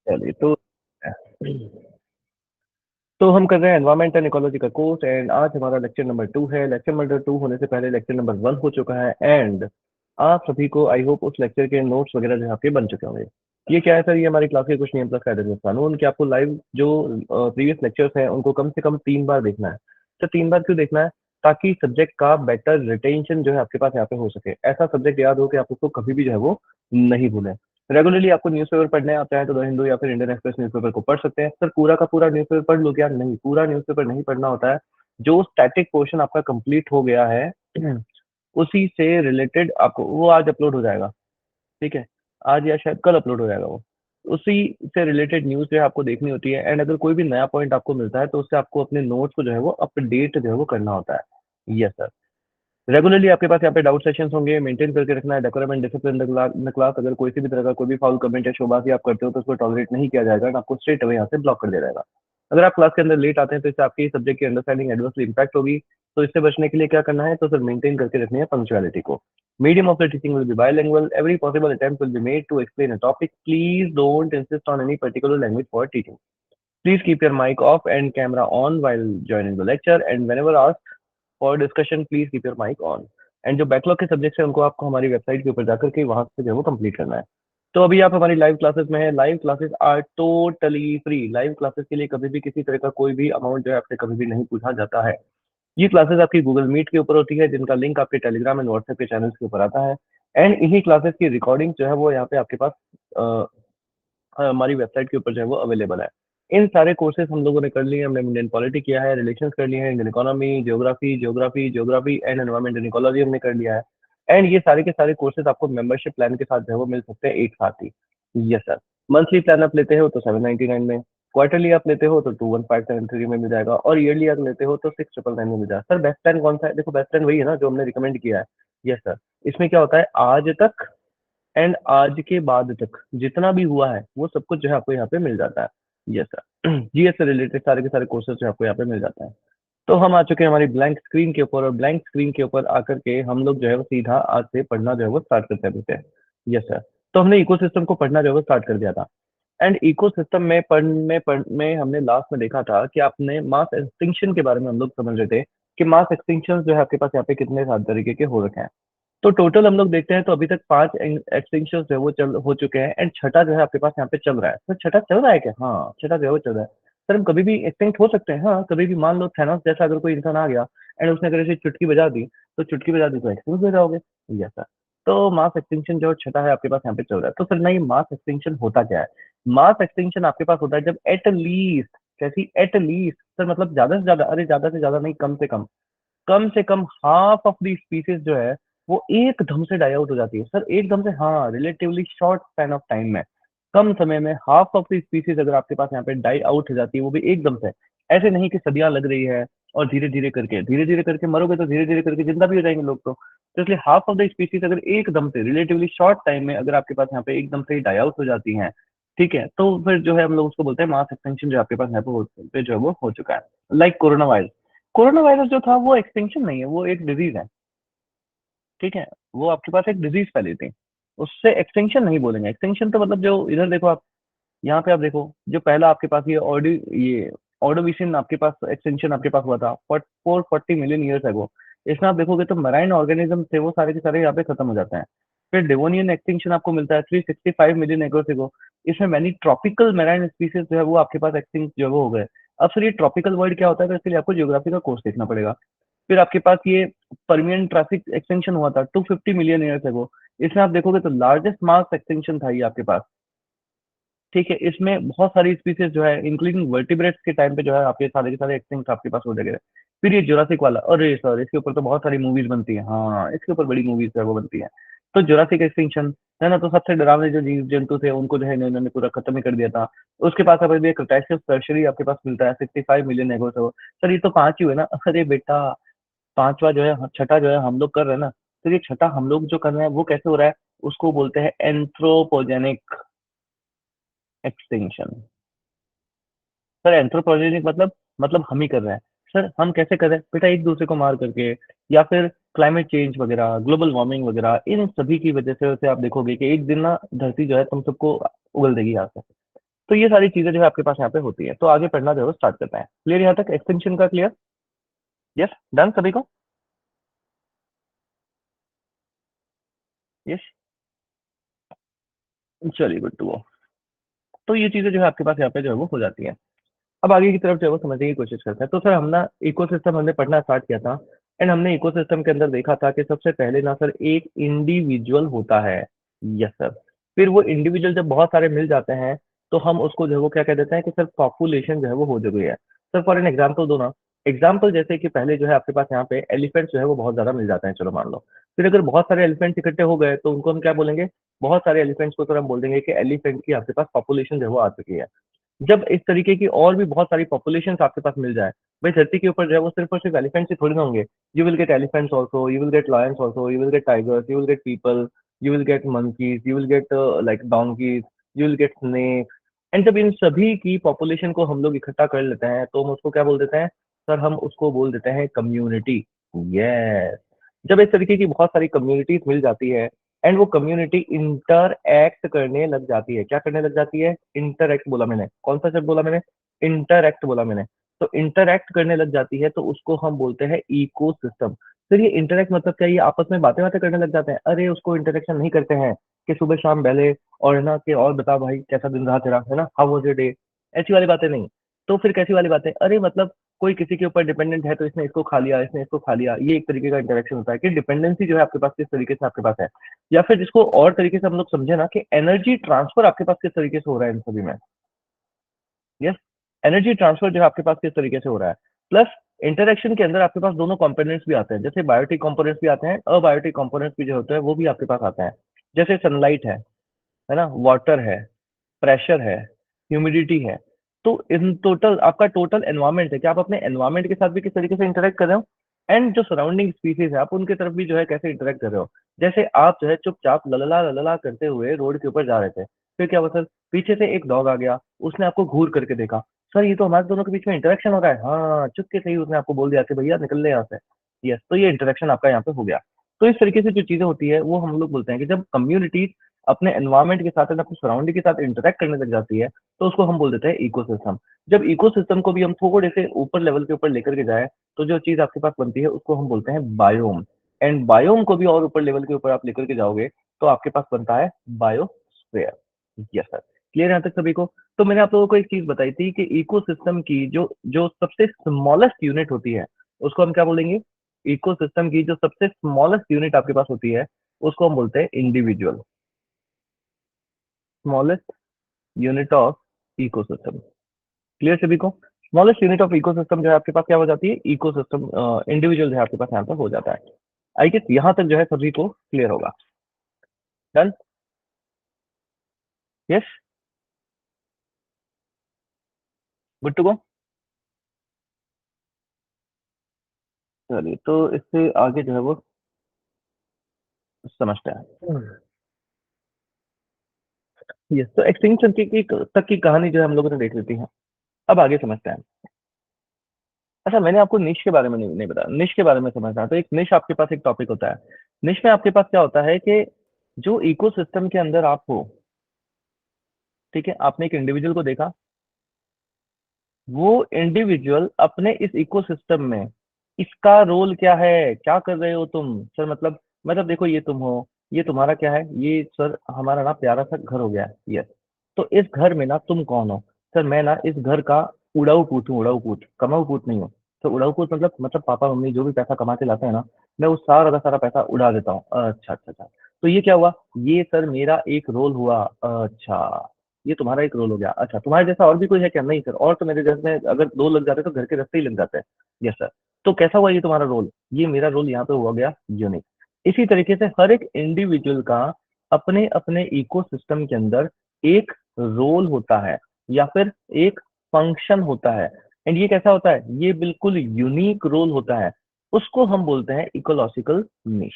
चलिए तो हम कर रहे हैं एनवायरमेंट एंड इकोलॉजी का कोर्स एंड आज हमारा लेक्चर नंबर 2 है। लेक्चर नंबर 2 होने से पहले लेक्चर नंबर 1 हो चुका है एंड आप सभी को आई होप उस लेक्चर के नोट्स वगैरह जो आपके बन चुके होंगे। ये क्या है सर, ये हमारी क्लास के कुछ नियम प्लस कायदे कानून कि आपको लाइव जो प्रीवियस लेक्चर्स हैं उनको कम से कम 3 बार देखना है। तो 3 बार क्यों देखना है? ताकि सब्जेक्ट का बेटर रिटेंशन जो है आपके पास यहाँ पे हो सके, ऐसा सब्जेक्ट याद हो कि आप उसको कभी भी जो है वो नहीं भूलें। रेगुलरली आपको न्यूज़पेपर पढ़ने आप चाहें तो द हिंदू या फिर इंडियन एक्सप्रेस न्यूज़पेपर को पढ़ सकते हैं। सर पूरा का पूरा न्यूज़पेपर पढ़ लो क्या? नहीं, पूरा न्यूज़पेपर नहीं पढ़ना होता है। जो स्टैटिक पोर्शन आपका कंप्लीट हो गया है उसी से रिलेटेड आपको वो आज अपलोड हो जाएगा, ठीक है? आज या शायद कल अपलोड हो जाएगा वो। उसी से रिलेटेड न्यूज़ जो है आपको देखनी होती है एंड अगर कोई भी नया पॉइंट आपको मिलता है तो उससे आपको अपने नोट्स को जो है वो अपडेट जो है वो करना होता है। Yes sir. रेगुलरली आपके पास यहाँ पे डाउट सेशंस होंगे, मेंटेन करके रखना है decorum and discipline in class. अगर कोई सी भी तरह का कोई भी फाउल कमेंट या शोबाजी आप करते हो तो उसको टॉलरेट नहीं किया जाएगा, आपको स्ट्रेट अवे यहाँ से ब्लॉक कर दिया जाएगा। अगर आप क्लास के अंदर लेट आते हैं तो इससे आपकी सब्जेक्ट की अंडरस्टैंडिंग एडवर्सली इंपैक्ट होगी। तो इससे बचने के लिए क्या करना है? तो सर मेंटेन करके रखनी है पंक्चुअलिटी को। Medium of the teaching will be bilingual, every possible attempt will be made to explain a topic, please don't insist on any particular language for teaching. Please keep your mic off and camera on while joining the lecture and whenever asked for discussion, please keep your mic on. And जो backlog के subjects हैं उनको आपको हमारी website के ऊपर जाकर के वहां से जो है वो कंप्लीट करना है। तो अभी आप हमारी लाइव क्लासेस में है। Live classes are totally free. Live classes के लिए कभी भी किसी तरह का कोई भी अमाउंट जो है आपसे कभी भी नहीं पूछा जाता है। ये क्लासेस आपकी गूगल मीट के ऊपर होती है जिनका लिंक आपके टेलीग्राम एंड व्हाट्सएप के चैनल्स के ऊपर आता है एंड इन्हीं क्लासेस की रिकॉर्डिंग जो है वो यहाँ पे आपके पास हमारी वेबसाइट के ऊपर जो है वो अवेलेबल है। इन सारे कोर्सेज हम लोगों ने कर लिए। हमने इंडियन पॉलिटी किया है, रिलेशंस कर लिए हैं, Indian economy, geography and environment and ecology हमने कर लिया है। एंड ये सारे के सारे कोर्सेज आपको मेंबरशिप प्लान के साथ जो है वो मिल सकते हैं एक साथ ही। Yes sir. मंथली प्लान आप लेते हो तो 799 में, क्वार्टरली आप लेते हो तो 21573 में मिल जाएगा और ईयरली आप लेते हो तो 6999 में मिल जाएगा। सर बेस्ट प्लान कौन सा है? देखो बेस्ट प्लान वही है ना जो हमने रिकमेंड किया है। Yes sir. इसमें क्या होता है, आज तक एंड आज के बाद तक जितना भी हुआ है वो सब कुछ जो है आपको यहाँ पे मिल जाता है। Yes sir. जीएस से रिलेटेड सारे के सारे कोर्सेज जो आपको यहाँ पे मिल जाते हैं। तो हम आ चुके हैं हमारी ब्लैंक स्क्रीन के ऊपर और ब्लैंक स्क्रीन के ऊपर आकर के हम लोग जो है वो सीधा आज से पढ़ना जो है वो स्टार्ट करते हैं। Yes sir. तो हमने इकोसिस्टम को पढ़ना जो है वो स्टार्ट कर दिया था एंड इकोसिस्टम में पढ़ में हमने लास्ट में देखा था कि आपने मास एक्सटिंक्शन के बारे में हम लोग समझ रहे थे कि मास एक्सटिंक्शन जो है आपके पास यहाँ पे कितने सात तरीके के हो रखे हैं। तो टोटल हम लोग देखते हैं तो अभी तक 5 एक्सटेंशन जो है वो चल हो चुके हैं एंड छठा जो है आपके पास यहाँ पे चल रहा है। तो छठा चल रहा है क्या? हाँ, छठा जो है वो चल रहा है। सर हम कभी भी एक्सटिंक्ट हो सकते हैं। हाँ, कभी भी मान लो थैनोस जैसा अगर कोई इंसान आ गया एंड उसने अगर ऐसे चुटकी बजा दी तो चुटकी बजा दी तो एक्सटिंक्ट हो जाओगे। Yes sir. तो मास एक्सटिंक्शन जो छठा है आपके पास यहाँ पे चल रहा है। तो सर ना ये मास एक्सटिंक्शन होता क्या है? मास एक्सटिंक्शन आपके पास होता है जब एट लीस्ट, कैसी एट लीस्ट सर, मतलब ज्यादा से ज्यादा, अरे ज्यादा से ज्यादा नहीं, कम से कम हाफ ऑफ दी स्पीसीज जो है वो एकदम से डाई आउट हो जाती है। सर एकदम से, हाँ, relatively short span of time में, कम समय में हाफ ऑफ दी स्पीसीज अगर आपके पास यहाँ पे डाई आउट हो जाती है वो भी एकदम से। ऐसे नहीं कि सदियां लग रही है और धीरे धीरे करके मरोगे तो धीरे धीरे करके जिंदा भी हो जाएंगे लोग। तो इसलिए हाफ ऑफ द स्पीसीज अगर एकदम से रिलेटिवली शॉर्ट टाइम में अगर आपके पास यहाँ पे एकदम से डाई आउट हो जाती हैं, ठीक है, तो फिर जो है हम लोग उसको बोलते हैं मास एक्सटेंशन जो आपके पास यहाँ पे जो है वो हो चुका है। Like corona virus. Corona virus जो था वो एक्सटिंक्शन नहीं है, वो एक डिजीज है, ठीक है? वो आपके पास एक डिजीज फैली थी, उससे एक्सटिंक्शन नहीं बोलेंगे। एक्सटिंक्शन तो मतलब जो इधर देखो आप, यहाँ पे आप देखो जो पहला आपके पास ये ऑर्डोविशन आपके पास एक्सटेंशन आपके पास हुआ था 440 मिलियन ईयर्स अगो। इसमें आप देखोगे तो मराइन ऑर्गेनिज्म थे वो सारे के सारे यहाँ पे खत्म हो जाते हैं। फिर डेवोनियन एक्सटिंक्शन आपको मिलता है 365 मिलियन ईयर्स अगो। इसमें मैनी ट्रॉपिकल मैराइन स्पीसीज जो है वो आपके पास एक्सटिंक्ट जो है वो हो गए। अब सर ये ट्रॉपिकल वर्ड क्या होता है? तो इसके लिए आपको ज्योग्राफी का कोर्स देखना पड़ेगा। फिर आपके पास ये परमियन ट्रैफिक एक्सटेंशन हुआ था 250 मिलियन ईयर्स अगो। इसमें आप देखोगे तो लार्जेस्ट मास एक्सटेंशन था ये आपके पास, ठीक है? इसमें बहुत सारी स्पीसीज जो है इंक्लूडिंग वर्टिब्रेट्स के टाइम पे जो है आपके सारे के सारे एक्सटिंक्ट आपके पास हो जाएंगे। फिर ये जुरासिक वाला, अरे सर इसके ऊपर तो बहुत सारी मूवीज बनती है। हाँ, इसके ऊपर बड़ी मूवीज है वो बनती है। तो जुरासिक एक्सटिंक्शन है ना, तो सबसे डरावने जो जीव जंतु थे उनको जो है इन्होंने पूरा खत्म ही कर दिया था। उसके पास अब ये क्रेटासियस टर्शियरी आपके पास मिलता है 65 मिलियन एगो से। सर ये तो 5 ही हुए ना? अरे बेटा, पांचवा जो है, छठा जो है हम लोग कर रहे हैं ना, तो ये छठा हम लोग जो कर रहे हैं वो कैसे हो रहा है? उसको बोलते हैं एंथ्रोपोजेनिक एक्सटिंक्शन। सर एंथ्रोपोजेनिक मतलब हम ही कर रहे हैं। सर हम कैसे कर रहे हैं बेटा? एक दूसरे को मार करके, या फिर क्लाइमेट चेंज वगैरह, ग्लोबल वार्मिंग वगैरह, इन सभी की वजह से आप देखोगे कि एक दिन ना धरती जो है तुम सबको उगल देगी यहाँ से। तो ये सारी चीजें जो है आपके पास यहाँ पे होती है। तो आगे पढ़ना जो है स्टार्ट करते हैं। क्लियर यहाँ तक एक्सटेंशन का? क्लियर? यस, डन सभी को? यस, चलिए गुड टू गो। तो ये चीजें जो है आपके पास यहाँ पे जो है वो हो जाती है। अब आगे की तरफ जो है वो समझने की कोशिश करते हैं। तो सर हम ना इकोसिस्टम हमने पढ़ना स्टार्ट किया था, एंड हमने इकोसिस्टम के अंदर देखा था कि सबसे पहले ना सर एक इंडिविजुअल होता है। Yes sir. फिर वो इंडिविजुअल जब बहुत सारे मिल जाते हैं तो हम उसको जो है वो क्या कह देते हैं कि सर पॉपुलेशन जो है वो हो गई है। सर फॉर एन एग्जाम्पल दो ना। एग्जाम्पल जैसे कि पहले जो है आपके पास यहाँ पे एलिफेंट्स जो है वो बहुत ज्यादा मिल जाते हैं, चलो मान लो। फिर अगर बहुत सारे एलिफेंट्स इकट्ठे हो गए तो उनको हम क्या बोलेंगे? बहुत सारे एलिफेंट्स को सर हम बोल देंगे कि एलिफेंट की आपके पास पॉपुलेशन जो है वो आ चुकी है। जब इस तरीके की और भी बहुत सारी पॉपुलेशन आपके पास मिल जाए, भाई धरती के ऊपर जो है वो सिर्फ और सिर्फ एलिफेंट्स ही थोड़ी ना होंगे। You will get elephants also, you will get Lions also, you will get tigers, you will get people, you will get monkeys, you will get like donkey's, you will get snake. And जब इन सभी की population को हम लोग इकट्ठा कर लेते हैं तो हम उसको क्या बोल देते हैं? सर हम उसको बोल देते हैं कम्युनिटी। यस। जब इस तरीके की बहुत सारी कम्युनिटीज मिल जाती है एंड वो कम्युनिटी इंटरएक्ट करने लग जाती है, क्या करने लग जाती है? इंटरएक्ट बोला मैंने, कौन सा शब्द बोला मैंने? इंटरएक्ट बोला मैंने। तो इंटरएक्ट करने लग जाती है तो उसको हम बोलते हैं इकोसिस्टम। फिर ये इंटरएक्ट मतलब क्या? ये आपस में बातें बातें करने लग जाते हैं? अरे उसको इंटरेक्शन नहीं करते हैं कि सुबह शाम बहले और है ना कि और बता भाई कैसा दिन रहा तेरा, है ना, हाउ वाज योर डे, ऐसी वाली बातें नहीं। तो फिर कैसी वाली बातें? अरे मतलब कोई किसी के ऊपर डिपेंडेंट है तो इसने इसको खा लिया, इसने इसको खा लिया। ये एक तरीके का इंटरेक्शन होता है कि डिपेंडेंसी जो है आपके पास किस तरीके से आपके पास है। या फिर जिसको और तरीके से हम लोग समझे ना कि एनर्जी ट्रांसफर आपके पास किस तरीके से हो रहा है इन सभी में। यस। एनर्जी ट्रांसफर जो है आपके पास किस तरीके से हो रहा है। प्लस इंटरेक्शन के अंदर आपके पास दोनों कंपोनेंट्स भी आते हैं, जैसे बायोटिक कंपोनेंट्स भी आते हैं, अबायोटिक कंपोनेंट्स भी जो होते हैं वो भी आपके पास आते हैं। जैसे सनलाइट है ना, वाटर है, प्रेशर है, ह्यूमिडिटी है। तो इन टोटल आपका टोटल एनवायरमेंट है कि आप अपने एनवायरमेंट के साथ भी किस तरीके से इंटरेक्ट कर रहे हो, एंड जो सराउंडिंग स्पीसीज है आप उनके तरफ भी जो है कैसे इंटरेक्ट कर रहे हो। जैसे आप जो है चुपचाप ललला ललला करते हुए रोड के ऊपर जा रहे थे, फिर क्या हुआ सर? पीछे से एक डॉग आ गया, उसने आपको घूर करके देखा। सर ये तो हमारे दोनों के बीच में इंटरेक्शन हो रहा है। हाँ, चुपके से ही उसने आपको बोल दिया कि भैया निकल ले यहाँ से। यस, तो ये इंटरेक्शन आपका यहाँ पे हो गया। तो इस तरीके से जो चीजें होती है वो हम लोग बोलते हैं कि जब कम्युनिटीज अपने एनवायरमेंट के साथ अपने सराउंडिंग के साथ इंटरेक्ट करने लग जाती है तो उसको हम बोल देते हैं इकोसिस्टम। जब इकोसिस्टम को भी हम थोड़े से ऊपर लेवल के ऊपर लेकर के जाए तो जो चीज आपके पास बनती है उसको हम बोलते हैं बायोम। एंड बायोम को भी और ऊपर लेवल के ऊपर आप लेकर के जाओगे तो आपके पास बनता है बायोस्फीयर। Yes sir. क्लियर यहाँ तक सभी को? तो मैंने आप लोगों को एक चीज बताई थी कि इकोसिस्टम की जो जो सबसे स्मॉलेस्ट यूनिट होती है उसको हम क्या बोलेंगे? इकोसिस्टम की जो सबसे स्मॉलेस्ट यूनिट आपके पास होती है उसको हम बोलते हैं individual. Smallest unit of ecosystem. Clear सभी को? स्मॉलेस्ट यूनिट ऑफ इकोसिस्टम जो है आपके पास क्या हो जाती है? इकोसिस्टम इंडिविजुअल जो है आपके पास यहाँ पर हो जाता है। आई गेस यहाँ तक जो है सभी को क्लियर होगा। Done? Yes, good to go. चलिए तो इससे आगे जो है वो समझते हैं। यस, तो एक्सटिंक्शन की तक की कहानी जो है हम लोगों ने देख लेती है। अब आगे समझते हैं। अच्छा, मैंने आपको निश के बारे में नहीं बताया। निश के बारे में समझना है तो एक निश आपके पास एक टॉपिक होता है। निश में आपके पास क्या होता है कि जो इकोसिस्टम के अंदर आप हो, ठीक है, आपने एक इंडिविजुअल को देखा, वो इंडिविजुअल अपने इस इकोसिस्टम में इसका रोल क्या है, क्या कर रहे हो तुम सर? मतलब देखो ये तुम हो, ये तुम्हारा क्या है, ये सर हमारा ना प्यारा सा घर हो गया है। यस। तो इस घर में ना तुम कौन हो? सर मैं ना इस घर का उड़ाऊ पूत हूँ, उड़ाऊ पूत, कमाऊ पूत नहीं हूँ। तो उड़ाऊ पूत मतलब पापा मम्मी जो भी पैसा कमा के लाते हैं ना, मैं वो सारा का सारा पैसा उड़ा देता हूँ। अच्छा अच्छा अच्छा। तो ये क्या हुआ? ये सर मेरा एक रोल हुआ। अच्छा, ये तुम्हारा एक रोल हो गया। अच्छा, तुम्हारे जैसा और भी कोई है क्या? नहीं सर, और तो मेरे जैसे में अगर दो लग जाते तो घर के रास्ते ही लग जाते हैं। Yes sir. तो कैसा हुआ ये तुम्हारा रोल? ये मेरा रोल यहाँ पे हुआ गया यूनिक। इसी तरीके से हर एक इंडिविजुअल का अपने अपने इकोसिस्टम के अंदर एक रोल होता है या फिर एक फंक्शन होता है। एंड ये कैसा होता है? ये बिल्कुल यूनिक रोल होता है। उसको हम बोलते हैं इकोलॉजिकल निश।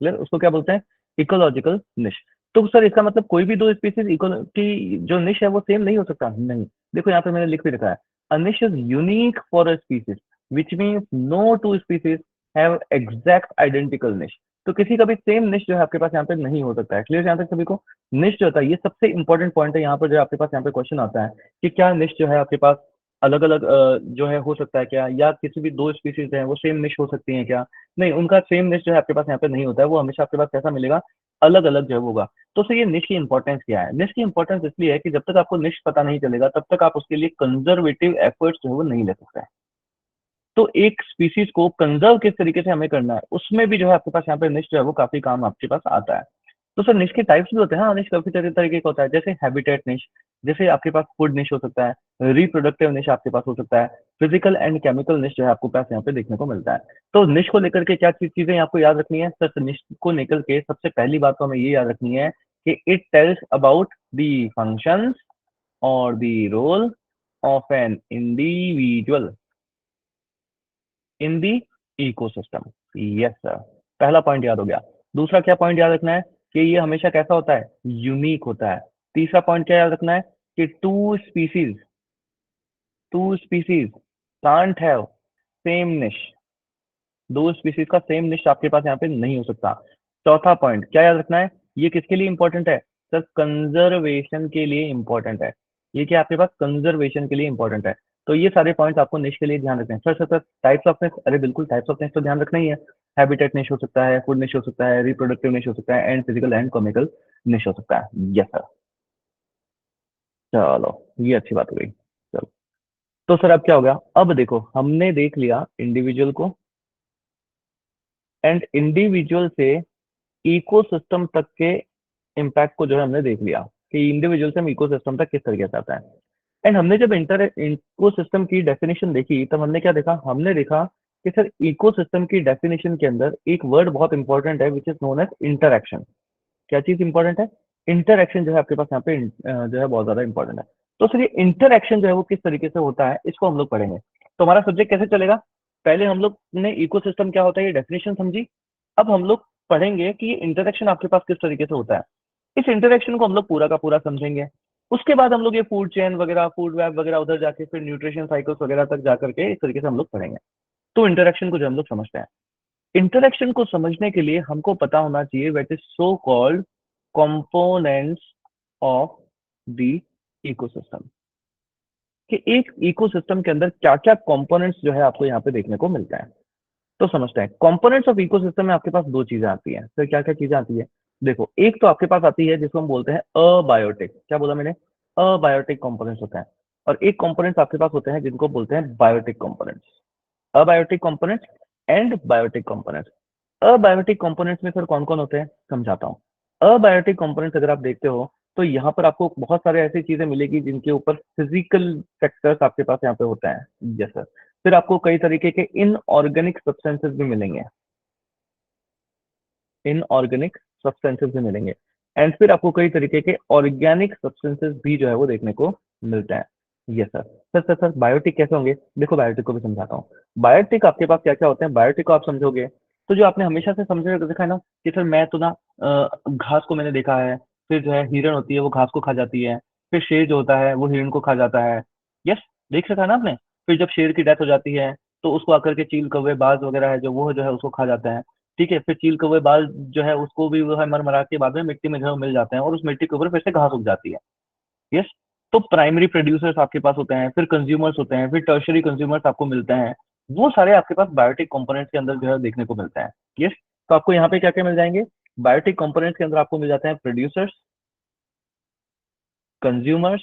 क्लियर? उसको क्या बोलते हैं? इकोलॉजिकल निश। तो सर इसका मतलब कोई भी दो स्पीसीज इको की जो निश है वो सेम नहीं हो सकता? नहीं। देखो यहाँ पे मैंने लिख भी रखा है, a niche is unique for a species, which means no two species have exact identical niche। तो किसी का भी सेम निश जो है आपके पास यहाँ पे नहीं हो सकता है। क्लियर यहाँ तक सभी को? निश जो होता है ये सबसे इंपॉर्टेंट पॉइंट है यहाँ पर, जो आपके पास यहाँ पे क्वेश्चन आता है कि क्या निश जो है आपके पास अलग अलग जो है हो सकता है क्या, या किसी भी दो स्पीसीज है वो सेम निश हो सकती हैं क्या? नहीं, उनका सेम निश जो है आपके पास यहाँ पे नहीं होता है, वो हमेशा आपके पास कैसा मिलेगा, अलग अलग जो है होगा। तो सर ये निश की इंपॉर्टेंस क्या है? निश की इंपॉर्टेंस इसलिए है कि जब तक आपको निश पता नहीं चलेगा तब तक आप उसके लिए कंजर्वेटिव एफर्ट्स जो है वो नहीं ले सकते हैं। तो एक स्पीसीज को कंजर्व किस तरीके से हमें करना है, उसमें भी जो है आपके पास यहाँ पे निश जो है वो काफी काम आपके पास आता है। तो सर निश के टाइप्स भी होते हैं। हाँ, निश काफी तरीके का होता है, जैसे हैबिटेट निश, जैसे आपके पास फूड निश हो सकता है, रिप्रोडक्टिव निश आपके पास हो सकता है, फिजिकल एंड केमिकल निश जो है आपको पास यहाँ पे देखने को मिलता है। तो निश को लेकर के क्या चीजें आपको याद रखनी है सर? निश को लेकर के सबसे पहली बात तो हमें ये याद रखनी है कि it tells about the functions और the role of an individual in the ecosystem. Yes sir, पहला पॉइंट याद हो गया। दूसरा क्या पॉइंट याद रखना है कि ये हमेशा कैसा होता है, यूनिक होता है। तीसरा पॉइंट क्या याद रखना है कि two species can't have same niche, दो स्पीसीज का सेम निश आपके पास यहाँ पे नहीं हो सकता। चौथा पॉइंट क्या याद रखना है, ये किसके लिए इंपॉर्टेंट है सर? कंजर्वेशन के लिए इंपॉर्टेंट है। ये क्या आपके पास कंजर्वेशन के लिए इंपॉर्टेंट है। तो ये सारे पॉइंट्स आपको निश के लिए ध्यान रखने हैं। सर टाइप्स ऑफ निश, अरे बिल्कुल टाइप्स ऑफ निश तो ध्यान रखना ही है। हैबिटेट निश हो सकता है, फूड निश हो सकता है, रिप्रोडक्टिव निश हो सकता है, एंड फिजिकल एंड केमिकल निश हो सकता है। यस सर, चलो ये अच्छी बात हो गई। चलो, तो सर अब क्या हो गया, अब देखो हमने देख लिया इंडिविजुअल को, एंड इंडिविजुअल से इकोसिस्टम तक के इम्पैक्ट को जो है हमने देख लिया कि इंडिविजुअल से हम इकोसिस्टम तक किस तरीके से आता है। एंड हमने जब इंटर इकोसिस्टम की डेफिनेशन देखी तब हमने क्या देखा, हमने देखा कि सर इकोसिस्टम की डेफिनेशन के अंदर एक वर्ड बहुत इंपॉर्टेंट है which is known as interaction. क्या चीज इंपॉर्टेंट है? इंटरक्शन जो है आपके पास यहाँ पे जो है बहुत ज्यादा इंपॉर्टेंट है। तो सर ये इंटरक्शन जो है वो किस तरीके से होता है इसको हम लोग पढ़ेंगे। तो हमारा सब्जेक्ट कैसे चलेगा, पहले हम लोग ने इकोसिस्टम क्या होता है ये डेफिनेशन समझी, अब हम लोग पढ़ेंगे कि ये इंटरेक्शन आपके पास किस तरीके से होता है। इस इंटरेक्शन को हम लोग पूरा का पूरा समझेंगे। उसके बाद हम लोग ये फूड चेन वगैरह, फूड वेब वगैरह उधर जाके फिर न्यूट्रिशन साइकिल्स वगैरह तक जाकर के इस तरीके से हम लोग पढ़ेंगे। तो इंटरेक्शन को जो हम लोग समझते हैं, इंटरेक्शन को समझने के लिए हमको पता होना चाहिए what is so called components of the ecosystem, कि एक इकोसिस्टम के अंदर क्या क्या कंपोनेंट्स जो है आपको यहाँ पे देखने को मिलता है। तो समझते हैं कंपोनेंट्स ऑफ इकोसिस्टम में आपके पास दो चीजें आती हैं। तो क्या क्या चीजें आती है, देखो एक तो आपके पास आती है जिसको हम बोलते हैं अबायोटिक। क्या बोला मैंने? अबायोटिक कंपोनेंट्स होते हैं। और एक कंपोनेंट्स आपके पास होते हैं जिनको बोलते हैं biotic components. Abiotic components and biotic components. Abiotic components में फिर कौन कौन होते हैं समझाता हूँ। अबायोटिक कंपोनेंट्स अगर आप देखते हो तो यहाँ पर आपको बहुत सारे ऐसी चीजें मिलेगी जिनके ऊपर फिजिकल फैक्टर्स आपके पास यहाँ पे होते हैं। जैसे फिर आपको कई तरीके के इनऑर्गेनिक सब्सटेंसेस भी मिलेंगे, इनऑर्गेनिक सब्सटेंसेस भी मिलेंगे। एंड फिर आपको कई तरीके के ऑर्गेनिक सब्सटेंसेस भी जो है वो देखने को मिलते हैं। Yes sir. सर बायोटिक कैसे होंगे, देखो बायोटिक को भी समझाता हूँ। बायोटिक आपके पास क्या क्या होते हैं, बायोटिक को आप समझोगे तो जो आपने हमेशा से समझे देखा है ना कि सर मैं तो ना घास को मैंने देखा है, फिर जो है हिरण होती है वो घास को खा जाती है, फिर शेर जो होता है वो हिरण को खा जाता है। यस, देख रखा है ना आपने। फिर जब शेर की डेथ हो जाती है तो उसको आकर के चील कौवे बाज वगैरह है जो वो जो है उसको खा जाते हैं। ठीक है, फिर चील कौवे बाज जो है उसको भी वो है मर मरा के बाद में मिट्टी में जो है मिल जाते हैं और उस मिट्टी के ऊपर फिर से घास उग जाती है। यस, तो प्राइमरी प्रोड्यूसर्स आपके पास होते हैं, फिर कंज्यूमर्स होते हैं, फिर टर्शरी कंज्यूमर्स आपको मिलते हैं। वो सारे आपके पास बायोटिक कंपोनेंट्स के अंदर जो है देखने को मिलते हैं। यस, तो आपको यहाँ पे क्या क्या मिल जाएंगे, बायोटिक कंपोनेंट्स के अंदर आपको मिल जाते हैं producers, consumers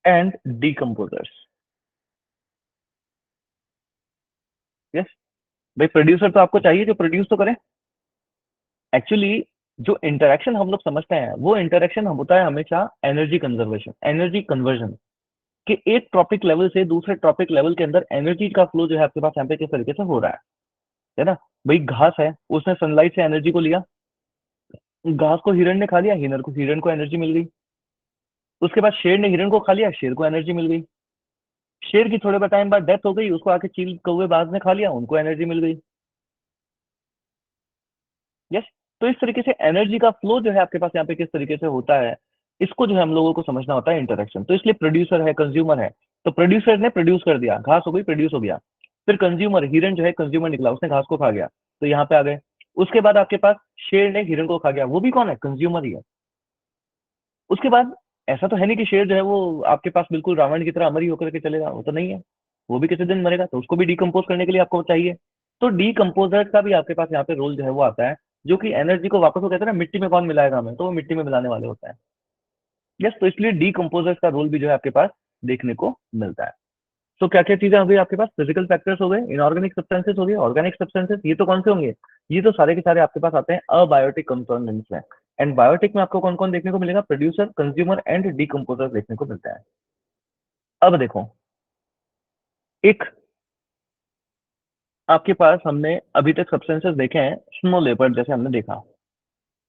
and decomposers. Yes, भाई प्रोड्यूसर तो आपको चाहिए जो प्रोड्यूस तो करे। एक्चुअली जो इंटरेक्शन हम लोग समझते हैं वो इंटरेक्शन होता है हमेशा एनर्जी कंजर्वेशन, एनर्जी कन्वर्जन, कि एक टॉपिक लेवल से दूसरे टॉपिक लेवल के अंदर एनर्जी का फ्लो जो है आपके पास यहाँ पे किस तरीके से हो रहा है ना। भाई घास है, उसने सनलाइट से एनर्जी को लिया, घास को हिरण ने खा लिया, हिरण को एनर्जी मिल गई। उसके बाद शेर ने हिरण को खा लिया, शेर को एनर्जी मिल गई। शेर की थोड़े टाइम बाद डेथ हो गई, उसको आके चील कौवे बाज ने खा लिया, उनको एनर्जी मिल गई। यस, तो इस तरीके से एनर्जी का फ्लो जो है आपके पास यहाँ पे किस तरीके से होता है, इसको जो है हम लोगों को समझना होता है इंटरेक्शन। तो इसलिए प्रोड्यूसर है, कंज्यूमर है। तो प्रोड्यूसर ने प्रोड्यूस कर दिया, घास हो गई, प्रोड्यूस हो गया। फिर कंज्यूमर, हिरन जो है कंज्यूमर निकला, उसने घास को खा गया, तो यहाँ पे आ गए। उसके बाद आपके पास शेर ने हिरन को खा गया, वो भी कौन है? कंज्यूमर ही है। उसके बाद ऐसा तो है नहीं कि शेर जो है वो आपके पास बिल्कुल रावण की तरह अमर ही होकर के चलेगा, वो तो नहीं है। वो भी किसी दिन मरेगा, तो उसको भी डिकम्पोज करने के लिए आपको चाहिए। तो डीकम्पोजर का भी आपके पास यहाँ पे रोल जो है वो आता है, जो कि एनर्जी को वापस, वो कहते हैं ना मिट्टी में कौन मिलाएगा हमें, तो वो मिट्टी में मिलाने वाले होता है। यस, तो इसलिए डीकम्पोजर्स का रोल भी जो है आपके पास देखने को मिलता है। तो क्या क्या चीजें हो गई आपके पास? फिजिकल फैक्टर्स हो गए, इनऑर्गेनिक सब्सटेंसेस हो गए, ऑर्गेनिक सब्सटेंसेस, ये तो कौन से होंगे? ये तो सारे के सारे आपके पास आते हैं अबायोटिक कंपोनेंट्स में। एंड बायोटिक में आपको कौन कौन देखने को मिलेगा? प्रोड्यूसर, कंज्यूमर एंड डीकम्पोजर देखने को मिलता है। अब देखो, एक आपके पास हमने अभी तक सब्सटेंसेस देखे हैं, स्नो लेपर्ड जैसे हमने देखा।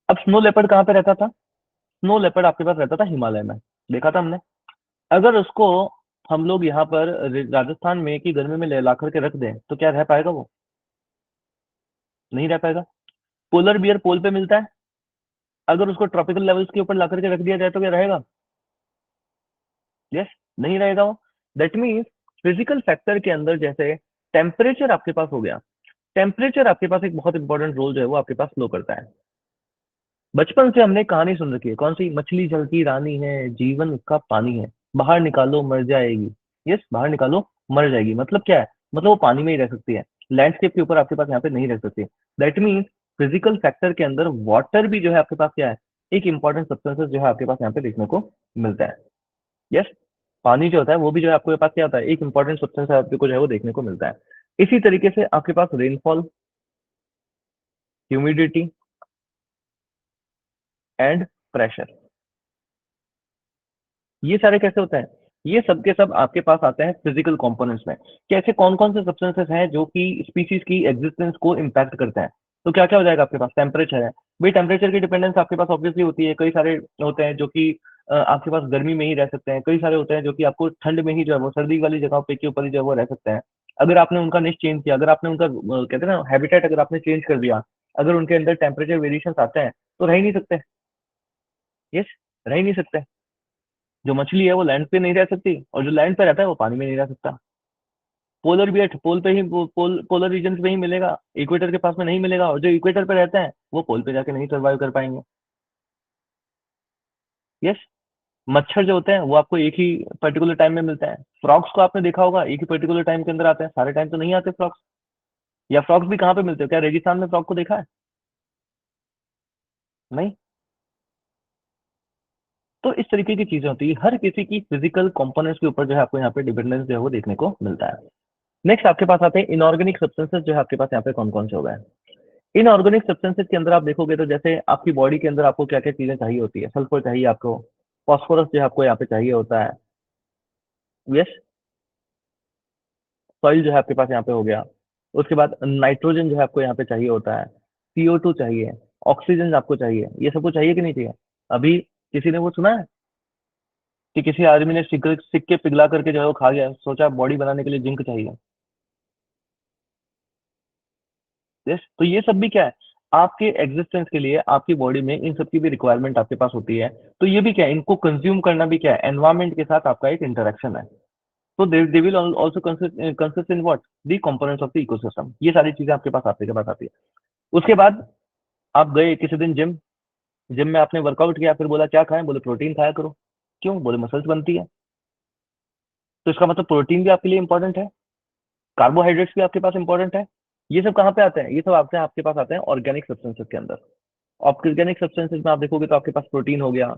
अब स्नो लेपर्ड कहाँ पे रहता था? स्नो लेपर्ड आपके पास रहता था हिमालय में, देखा था हमने। अगर उसको हम लोग यहाँ पर राजस्थान में की गर्मी में ले ला करके रख दें, तो क्या रह पाएगा वो? नहीं रह पाएगा। पोलर बियर पोल पे मिलता है, अगर उसको ट्रॉपिकल लेवल्स के ऊपर ला करके रख दिया जाए तो क्या रहेगा? यस, नहीं रहेगा वो। दैट मीन्स फिजिकल फैक्टर के अंदर जैसे टेम्परेचर आपके पास हो गया, टेम्परेचर आपके पास एक बहुत इंपॉर्टेंट रोल जो है वो आपके पास प्ले करता है। बचपन से हमने कहानी सुन रखी है, कौन सी? मछली जल की रानी है, जीवन उसका पानी है, बाहर निकालो मर जाएगी। यस, बाहर निकालो मर जाएगी, मतलब क्या है? मतलब वो पानी में ही रह सकती है, लैंडस्केप के ऊपर आपके पास यहाँ पे नहीं रह सकती। दैट मीन्स फिजिकल फैक्टर के अंदर वाटर भी जो है आपके पास क्या है? एक इंपॉर्टेंट सब्सटेंसेस जो है आपके पास यहाँ पे देखने को मिलता है। यस, पानी जो होता है वो भी जो है आपके पास क्या होता है? एक इंपॉर्टेंट सब्सटेंस आपको जो है वो देखने को मिलता है। इसी तरीके से आपके पास रेनफॉल, ह्यूमिडिटी एंड प्रेशर, ये सारे कैसे होते हैं? ये सब के सब आपके पास आते हैं फिजिकल कंपोनेंट्स में। कैसे, कौन कौन से सब्सटेंसेस हैं जो कि स्पीसीज की एग्जिस्टेंस को इम्पैक्ट करते हैं? तो क्या क्या हो जाएगा आपके पास? टेम्परेचर है भाई, टेम्परेचर की डिपेंडेंस आपके पास ऑब्वियसली होती है। कई सारे होते हैं जो कि आपके पास गर्मी में ही रह सकते हैं, कई सारे होते हैं जो कि आपको ठंड में ही जो है वो सर्दी वाली जगह पे के ऊपर ही जो है वो रह सकते हैं। अगर आपने उनका निश चेंज किया, अगर आपने उनका कहते हैं ना हैबिटेट अगर आपने चेंज कर दिया, अगर उनके अंदर टेम्परेचर वेरिएशन आते हैं, तो रह ही नहीं सकते। यस, रह ही नहीं सकते। जो मछली है वो लैंड पे नहीं रह सकती, और जो लैंड पे रहता है वो पानी में नहीं रह सकता। पोलर बियर पोल पे ही पोलर रीजन पे ही मिलेगा, इक्वेटर के पास में नहीं मिलेगा, और जो इक्वेटर पे रहते हैं वो पोल पे जाके नहीं सर्वाइव कर पाएंगे। यस, मच्छर जो होते हैं वो आपको एक ही पर्टिकुलर टाइम में मिलता है। फ्रॉक्स को आपने देखा होगा, एक ही पर्टिकुलर टाइम के अंदर आते हैं, सारे टाइम तो नहीं आते फ्रॉक्स। या फ्रॉक्स भी कहाँ पे मिलते हो? क्या रेगिस्तान में फ्रॉक को देखा है? नहीं। तो इस तरीके की चीजें होती है, हर किसी की फिजिकल कंपोनेंट्स के ऊपर जो है आपको यहाँ पे डिपेंडेंस जो है वो देखने को मिलता है। नेक्स्ट आपके पास आते हैं इनऑर्गेनिक सब्सटेंसेस, जो है आपके पास यहाँ पे कौन कौन से हो गए। इनऑर्गेनिक सब्सटेंसेस के अंदर आप देखोगे तो जैसे आपकी बॉडी के अंदर आपको क्या क्या चीजें चाहिए होती है? सल्फर चाहिए आपको, फॉस्फोरस जो है आपको यहाँ पे चाहिए होता है। यस, सॉइल जो है आपके पास यहाँ पे हो गया। उसके बाद नाइट्रोजन जो है आपको यहाँ पे चाहिए होता है, CO2 चाहिए, ऑक्सीजन आपको चाहिए, ये सबको चाहिए कि नहीं चाहिए? अभी किसी ने वो सुना है कि किसी आदमी ने सिक्के पिघला करके जो है वो खा गया, सोचा बॉडी बनाने के लिए जिंक चाहिए। यस, तो ये सब भी क्या है? आपके एग्जिस्टेंस के लिए आपकी बॉडी में इन सब की भी रिक्वायरमेंट आपके पास होती है। तो ये भी क्या है? इनको कंज्यूम करना भी क्या है? एनवायरमेंट के साथ आपका एक इंटरेक्शन है। तो they will also consist in what? The components of the ecosystem. ये सारी चीजें आपके पास आपके पास आती है। उसके बाद आप गए किसी दिन जिम, जिम में आपने वर्कआउट किया, फिर बोला क्या खाएं? बोले प्रोटीन खाया करो। क्यों? बोले मसल्स बनती है। तो इसका मतलब प्रोटीन भी आपके लिए इंपॉर्टेंट है, कार्बोहाइड्रेट्स भी आपके पास इंपॉर्टेंट है। ये सब कहाँ पे आते हैं? ये सब आपके पास आते हैं ऑर्गेनिक सब्सटेंसेस के अंदर। ऑर्गेनिक सब्सटेंसेस में आप देखोगे तो आपके पास प्रोटीन हो गया,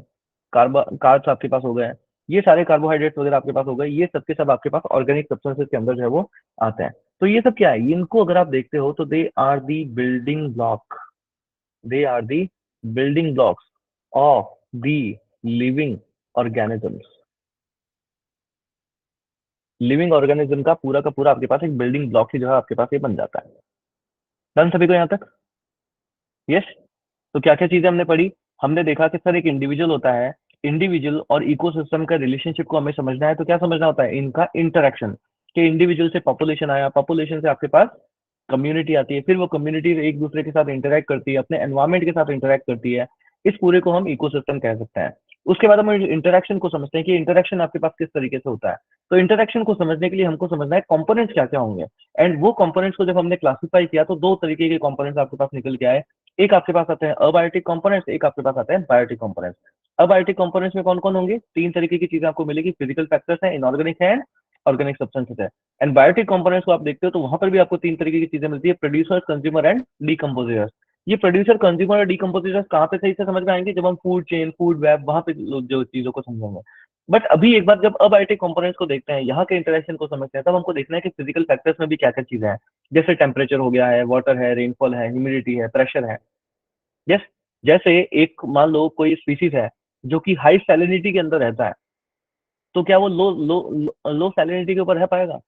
कार्ब्स आपके पास हो गए, ये सारे कार्बोहाइड्रेट्स वगैरह आपके पास हो गए, ये सब के सब आपके पास ऑर्गेनिक सब्सटेंसेस के अंदर जो है वो आते हैं। तो ये सब क्या है? इनको अगर आप देखते हो तो they are the building block, they are the building blocks of the living organisms. Living organism का पूरा आपके पास एक बिल्डिंग ब्लॉक ही जो है आपके पास ये बन जाता है। डन सभी को यहाँ तक? यस। तो क्या क्या चीजें हमने पढ़ी? हमने देखा कि सर एक इंडिविजुअल होता है, इंडिविजुअल और इकोसिस्टम का रिलेशनशिप को हमें समझना है, तो क्या समझना होता है? इनका इंटरेक्शन, कि इंडिविजुअल से पॉपुलेशन आया, पॉपुलेशन से आपके पास कम्युनिटी आती है, फिर वो कम्युनिटी एक दूसरे के साथ इंटरेक्ट करती है, अपने एनवायरमेंट के साथ इंटरेक्ट करती है। इस पूरे को हम इकोसिस्टम कह सकते हैं। उसके बाद हम इंटरेक्शन को समझते हैं कि इंटरेक्शन आपके पास किस तरीके से होता है। तो इंटरेक्शन को समझने के लिए हमको समझना है कंपोनेंट्स क्या-क्या होंगे, एंड वो कंपोनेंट्स को जब हमने क्लासिफाई किया तो 2 तरीके के कंपोनेंट्स आपके पास निकल के आए। एक आपके पास आते हैं अबायोटिक कंपोनेंट्स, एक आपके पास आते हैं बायोटिक कंपोनेंट्स। अबायोटिक कंपोनेंट्स में कौन-कौन होंगे? 3 तरीके की चीजें आपको मिलेगी, फिजिकल फैक्टर्स हैं, इनऑर्गेनिक है, ऑर्गेनिक सब्सटेंसेस है। एंड बायोटिक कंपोनेंट्स को आप देखते हो तो वहां पर भी आपको 3 तरीके की चीजें मिलती है, प्रोड्यूसर्स, कंज्यूमर एंड डीकंपोजिटर्स। ये प्रोड्यूसर, कंज्यूमर और डीकंपोजिटर्स कहाँ पे सही से समझ में आएंगे? जब हम फूड चेन, फूड वेब, वहां पे जो चीजों को समझेंगे। बट अभी एक बार जब अबायोटिक कंपोनेंट्स को देखते हैं, यहाँ के इंटरेक्शन को समझते हैं, तब हमको देखना है कि फिजिकल फैक्टर्स में भी क्या क्या चीजें हैं। जैसे टेम्परेचर हो गया है, वाटर है, रेनफॉल है, ह्यूमिडिटी है, प्रेशर है। यस, जैसे एक मान लो कोई स्पीसीज है जो कि हाई सैलिनिटी के अंदर रहता है, तो क्या वो लो लो लो, लो सैलिनिटी के ऊपर रह पाएगा?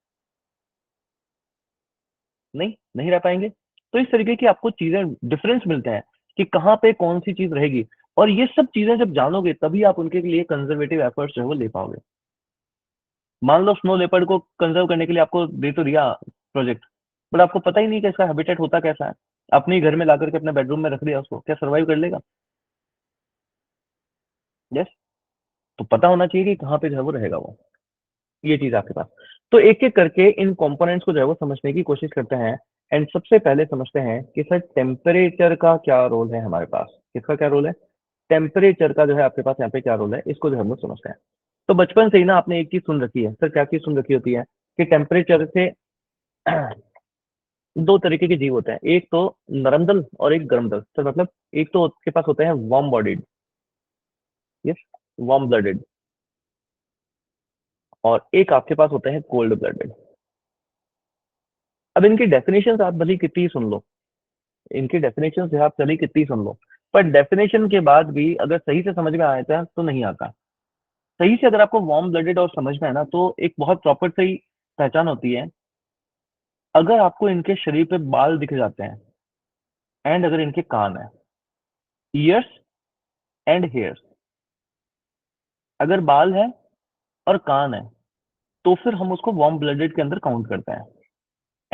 नहीं, नहीं रह पाएंगे। तो इस तरीके की आपको चीजें, डिफरेंस मिलते हैं कि कहाँ पे कौन सी चीज रहेगी। और ये सब चीजें जब जानोगे तभी आप उनके लिए कंजर्वेटिव एफर्ट्स जो है वो ले पाओगे। मान लो स्नो लेपर्ड को कंजर्व करने के लिए आपको दे तो दिया प्रोजेक्ट, बट आपको पता ही नहीं कि इसका हैबिटेट होता कैसा है। अपने ही घर में ला करके अपने बेडरूम में रख दिया उसको, क्या सर्वाइव कर लेगा? यस। तो पता होना चाहिए कि कहाँ पे जो है वो रहेगा वो। ये चीज आपके पास। तो एक एक करके इन कंपोनेंट्स को जो है वो समझने की कोशिश करते हैं। एंड सबसे पहले समझते हैं कि सर टेम्परेचर का क्या रोल है हमारे पास। किसका क्या रोल है? टेम्परेचर का जो है आपके पास यहाँ पे क्या रोल है, इसको जो हम लोग समझते हैं। तो बचपन से ही ना आपने एक चीज सुन रखी है, सर क्या चीज सुन रखी होती है? कि टेम्परेचर से दो तरीके के जीव होते हैं, एक तो नरम दल और एक गर्म दल। सर मतलब एक तो उसके पास होते हैं warm bodied, yes, warm blooded, और एक आपके पास होते हैं कोल्ड ब्लडेड। अब इनकी डेफिनेशन आप भली कितनी ही सुन लो, इनकी डेफिनेशन से आप चली कितनी सुन लो, पर डेफिनेशन के बाद भी अगर सही से समझ में आता है तो नहीं आता। सही से अगर आपको वार्म ब्लडेड और समझ में है ना, तो एक बहुत प्रॉपर सही पहचान होती है। अगर आपको इनके शरीर पे बाल दिख जाते हैं, एंड अगर इनके कान है, ईयर्स एंड हेयर्स, अगर बाल है और कान है, तो फिर हम उसको वार्म ब्लडेड के अंदर काउंट करते हैं।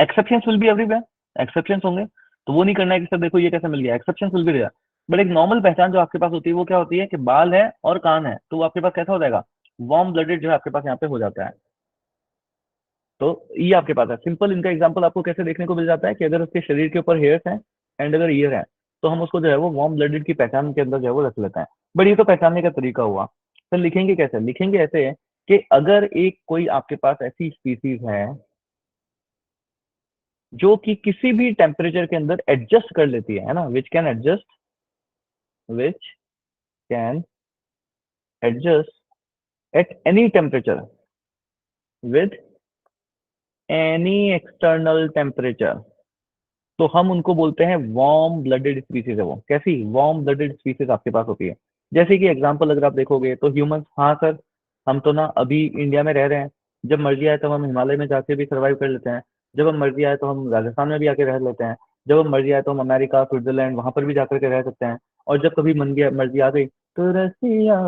Exceptions will be everywhere, exceptions होंगे, तो वो नहीं करना है कि सर देखो ये कैसे मिल गया, exceptions will be there. But एक नॉर्मल पहचान जो आपके पास होती है वो क्या होती है? कि बाल है और कान है, तो वो आपके पास कैसा हो जाएगा? वार्म ब्लडेड जो है आपके पास यहाँ पे हो जाता है। तो ये आपके पास है सिंपल। इनका एग्जांपल आपको कैसे देखने को मिल जाता है कि अगर उसके शरीर के ऊपर हेयर्स हैं एंड अगर ईयर है, तो हम उसको जो है वो वार्म ब्लडेड की पहचान के अंदर जो है वो रख लेते हैं। बट ये तो पहचानने का तरीका हुआ। तो लिखेंगे कैसे? लिखेंगे ऐसे कि अगर एक कोई आपके पास ऐसी स्पीसीज है जो कि किसी भी टेम्परेचर के अंदर एडजस्ट कर लेती है ना, which can adjust, which can adjust at any temperature with any external temperature, तो हम उनको बोलते हैं वार्म ब्लडेड स्पीसीज है। वो कैसी वार्म ब्लडेड स्पीसीज आपके पास होती है? जैसे कि एग्जांपल अगर आप देखोगे तो ह्यूमंस, हाँ सर, हम तो ना अभी इंडिया में रह रहे हैं, जब मर्जी आए तो हम हिमालय में जाके भी सर्वाइव कर लेते हैं, जब हम मर्जी आए तो हम राजस्थान में भी आके रह लेते हैं, जब हम मर्जी आए तो हम अमेरिका, स्विट्जरलैंड वहां पर भी जाकर के रह सकते हैं, और जब कभी मन गया, मर्जी आ गई तो रसिया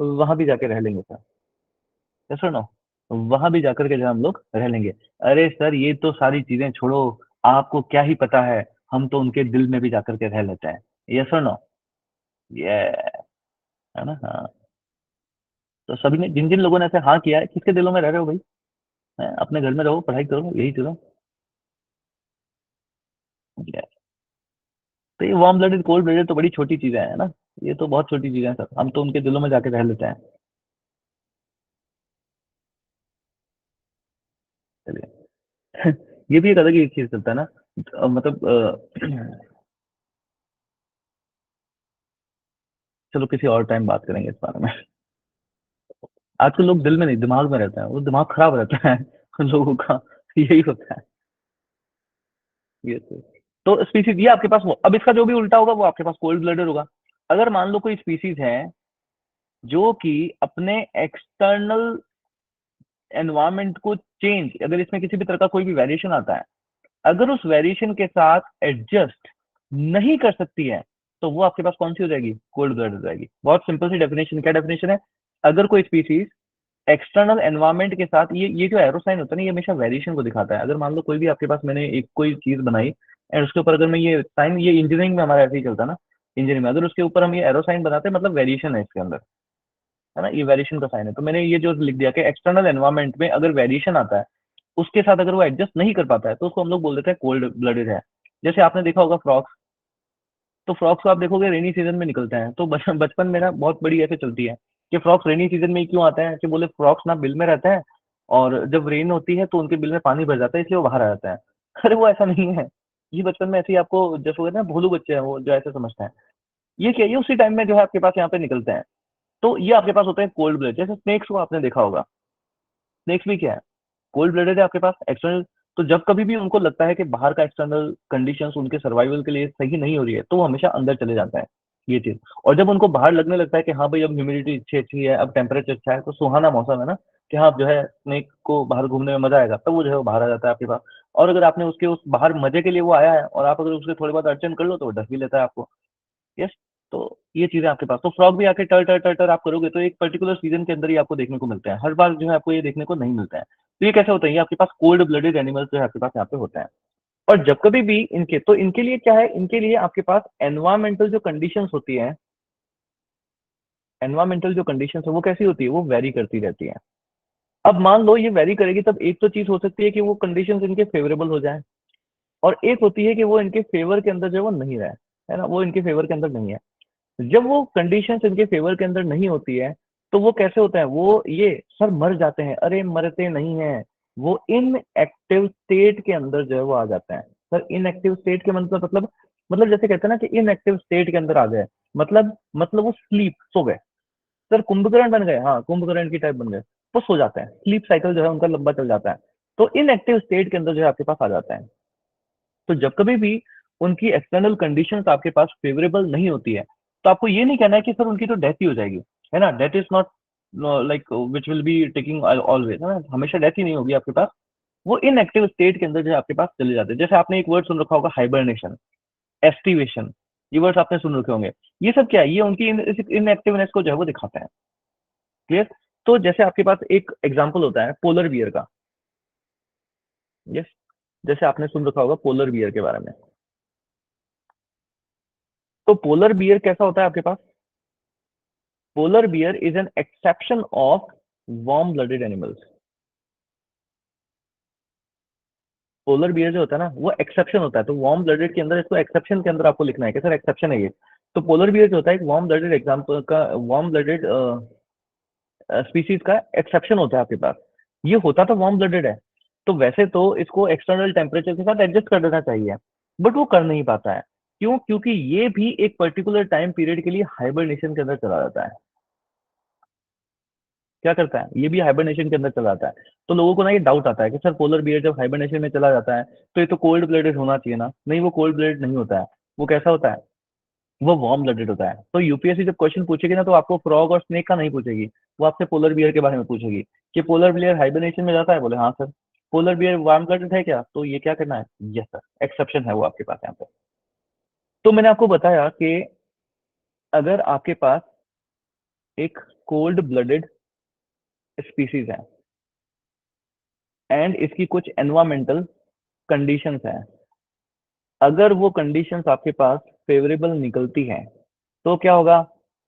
वहां भी जाके रह लेंगे सर। यस और नो? वहां भी जाकर के जो हम लोग रह लेंगे। अरे सर ये तो सारी चीजें छोड़ो, आपको क्या ही पता है, हम तो उनके दिल में भी जाकर के रह लेते हैं। यस और नो? ये है ना? हाँ। तो सभी ने, जिन जिन लोगों ने ऐसे हाँ किया है, किसके दिलों में रह रहे हो भाई? हैं? अपने घर में रहो, पढ़ाई करो, यही चलो। ये- तो ये वार्म ब्लडेड, कोल्ड ब्लडेड तो बड़ी छोटी चीजें हैं ना, ये तो बहुत छोटी चीजें हैं सर, हम तो उनके दिलों में जाके रह लेते हैं। चलिए। ये भी एक अलग ही एक चीज चलता है ना, मतलब चलो किसी और टाइम बात करेंगे इस बारे में। आजकल लोग दिल में नहीं, दिमाग में रहता है, वो दिमाग खराब रहता है लोगों का, यही होता है। ये तो स्पीसीज ये आपके पास, वो अब इसका जो भी उल्टा होगा वो आपके पास कोल्ड ब्लडेड होगा। अगर मान लो कोई स्पीसीज है जो कि अपने एक्सटर्नल एनवायरमेंट को चेंज, अगर इसमें किसी भी तरह का कोई भी वेरिएशन आता है, अगर उस वेरिएशन के साथ एडजस्ट नहीं कर सकती है, तो वो आपके पास कौन सी हो जाएगी? कोल्ड ब्लडेड हो जाएगी। बहुत सिंपल सी डेफिनेशन, क्या डेफिनेशन है? अगर कोई स्पीसीज एक्सटर्नल एनवायरनमेंट के साथ, ये जो एरो साइन होता है ना, ये हमेशा वेरिएशन को दिखाता है। अगर मान लो कोई भी आपके पास, मैंने एक कोई चीज बनाई एंड उसके ऊपर अगर मैं ये साइन, ये इंजीनियरिंग में हमारा ऐसे ही चलता है ना, इंजन में अगर उसके ऊपर हम ये एरो साइन बनाते हैं मतलब वेरिएशन है इसके अंदर, है ना, ये वेरिएशन का साइन है। तो मैंने ये जो लिख दिया कि एक्सटर्नल एनवायरनमेंट में अगर वेरिएशन आता है, उसके साथ अगर वो एडजस्ट नहीं कर पाता है, तो उसको हम लोग बोल देते हैं कोल्ड ब्लडेड है। जैसे आपने देखा होगा फ्रॉक्स, तो फ्रॉक्स को आप देखोगे रेनी सीजन में निकलते हैं। तो बचपन में ना बहुत बड़ी ऐसे चलती है कि फ्रॉक्स रेनी सीजन में ही क्यों आते हैं, कि बोले फ्रॉक्स ना बिल में रहते हैं, और जब रेन होती है तो उनके बिल में पानी भर जाता है, इसलिए वो बाहर आ जाता है। अरे वो ऐसा नहीं है, ये बचपन में ऐसे ही आपको जैसे होता है ना, भोलू बच्चे हैं वो जो ऐसे समझते हैं। ये क्या, ये उसी टाइम में जो है आपके पास यहाँ पे निकलते हैं। तो ये आपके पास होते हैं कोल्ड ब्लड। जैसे स्नेक्स को आपने देखा होगा, स्नेक्स भी क्या है, कोल्ड ब्लडेड है आपके पास एक्सटर्नल। तो जब कभी भी उनको लगता है कि बाहर का एक्सटर्नल कंडीशंस उनके सर्वाइवल के लिए सही नहीं हो रही है, तो वो हमेशा अंदर चले जाता है, ये चीज। और जब उनको बाहर लगने लगता है कि हाँ भाई अब ह्यूमिडिटी अच्छी अच्छी है, अब टेम्परेचर अच्छा है, तो सुहाना मौसम है ना, कि हाँ अब जो है स्नेक को बाहर घूमने में मजा आएगा, तब वो जो है वो बाहर आ जाता है आपके पास। और अगर आपने उसके उस बाहर मजे के लिए वो आया है, और आप अगर उसके थोड़ी बहुत अड़चन कर लो, तो वो डस भी लेता है आपको। यस। तो ये चीजें आपके पास, तो फ्रॉग भी आके टर टर टर टर आप करोगे तो एक पर्टिकुलर सीजन के अंदर ही आपको देखने को मिलते हैं, हर बार जो है आपको ये देखने को नहीं मिलता है। तो ये कैसे होता है, ये आपके पास कोल्ड ब्लडेड एनिमल्स जो है आपके पास यहाँ पे होते हैं। और जब कभी भी इनके, तो इनके लिए क्या है, इनके लिए आपके पास एनवायरमेंटल जो कंडीशंस होती है, एनवायरमेंटल जो कंडीशंस है वो कैसी होती है, वो वेरी करती रहती है। अब मान लो ये वेरी करेगी, तब एक तो चीज हो सकती है कि वो कंडीशंस इनके फेवरेबल हो जाए, और एक होती है कि वो इनके फेवर के अंदर जो है वो नहीं रहे, है ना, वो इनके फेवर के अंदर नहीं है। जब वो कंडीशंस इनके फेवर के अंदर नहीं होती है, तो वो कैसे होता है, वो ये सर मर जाते हैं। अरे मरते नहीं है, वो इनएक्टिव स्टेट के अंदर जो है वो आ जाते हैं। सर इनएक्टिव स्टेट के मतलब जैसे कहते हैं ना कि इनएक्टिव स्टेट के अंदर आ गए, मतलब वो स्लीप, सो गए। सर कुंभकर्ण बन गए, हाँ कुंभकर्ण की टाइप बन गए, वो सो जाते हैं, स्लीप साइकिल जो है उनका लंबा चल जाता है। तो इनएक्टिव स्टेट के अंदर जो है आपके पास आ जाता है। तो जब कभी भी उनकी एक्सटर्नल कंडीशंस आपके पास फेवरेबल नहीं होती है, तो आपको ये नहीं कहना है कि सर उनकी तो डेथ ही हो जाएगी, है ना, death is not like which will be taking always, है ना, हमेशा डेथ ही नहीं होगी आपके पास। वो इनएक्टिव स्टेट के अंदर जो है आपके पास चले जाते हैं। जैसे आपने एक वर्ड सुन रखा होगा, हाइबरनेशन, एस्टिवेशन, ये वर्ड्स आपने सुन रखे होंगे। ये सब क्या है, ये उनकी इनएक्टिवनेस को जो है वो दिखाता है। क्लियर। तो जैसे आपके पास एक एग्जाम्पल होता है पोलर बियर का। यस। जैसे आपने सुन रखा होगा पोलर बियर के बारे में। तो पोलर बियर कैसा होता है आपके पास, polar bear is an exception of warm blooded animals. Polar bear जो होता है ना वो एक्सेप्शन होता है, तो वार्म ब्लडेड के अंदर इसको एक्सेप्शन के अंदर आपको लिखना है कि सर एक्सेप्शन है ये। तो पोलर बियर जो होता है एक वार्म ब्लडेड एग्जाम्पल का, वार्म ब्लडेड स्पीसीज का एक्सेप्शन होता है आपके पास। ये होता तो वार्म ब्लडेड है, तो वैसे तो इसको एक्सटर्नल टेम्परेचर के साथ एडजस्ट कर देना चाहिए, बट वो कर नहीं पाता है। क्यों, क्योंकि ये भी एक पर्टिकुलर टाइम पीरियड के लिए हाइबरनेशन के अंदर चला जाता है। क्या करता है, ये भी हाइबरनेशन के अंदर चला जाता है। तो लोगों को ना ये डाउट आता है कि सर पोलर बियर जब हाइबरनेशन में चला जाता है, तो ये तो कोल्ड ब्लडेड होना चाहिए ना। नहीं, वो कोल्ड ब्लडेड नहीं होता है। वो कैसा होता है, वो वार्म ब्लडेड होता है। तो यूपीएससी जब क्वेश्चन पूछेगी ना, तो आपको फ्रॉग और स्नेक का नहीं पूछेगी, वो आपसे पोलर बियर के बारे में पूछेगी कि पोलर बियर हाइबरनेशन में जाता है, बोले हाँ sir. Polar bear warm blooded है क्या, तो ये क्या करना है, यस सर, एक्सेप्शन है वो आपके पास यहाँ पे। तो मैंने आपको बताया कि अगर आपके पास एक कोल्ड ब्लडेड स्पीसीज है, एंड इसकी कुछ एनवायरमेंटल कंडीशंस है, अगर वो कंडीशंस आपके पास फेवरेबल निकलती हैं, तो क्या होगा,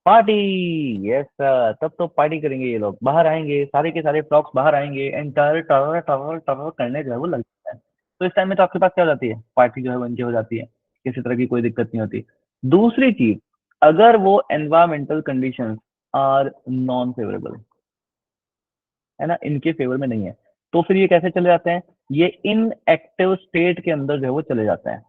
पार्टी। यस सर, तब तो पार्टी करेंगे, ये लोग बाहर आएंगे, सारे के सारे फ्रॉक्स बाहर आएंगे, एंड टर टर टर टर करने जो है वो लग जाता है। तो इस टाइम में तो आपके पास क्या हो जाती है, पार्टी जो है वो इनकी हो जाती है, किसी तरह की कोई दिक्कत नहीं होती। दूसरी चीज, अगर वो environmental conditions are non favourable, है ना, इनके फेवर में नहीं है, तो फिर ये कैसे चले जाते हैं, ये इनएक्टिव स्टेट के अंदर जो है वो चले जाते हैं।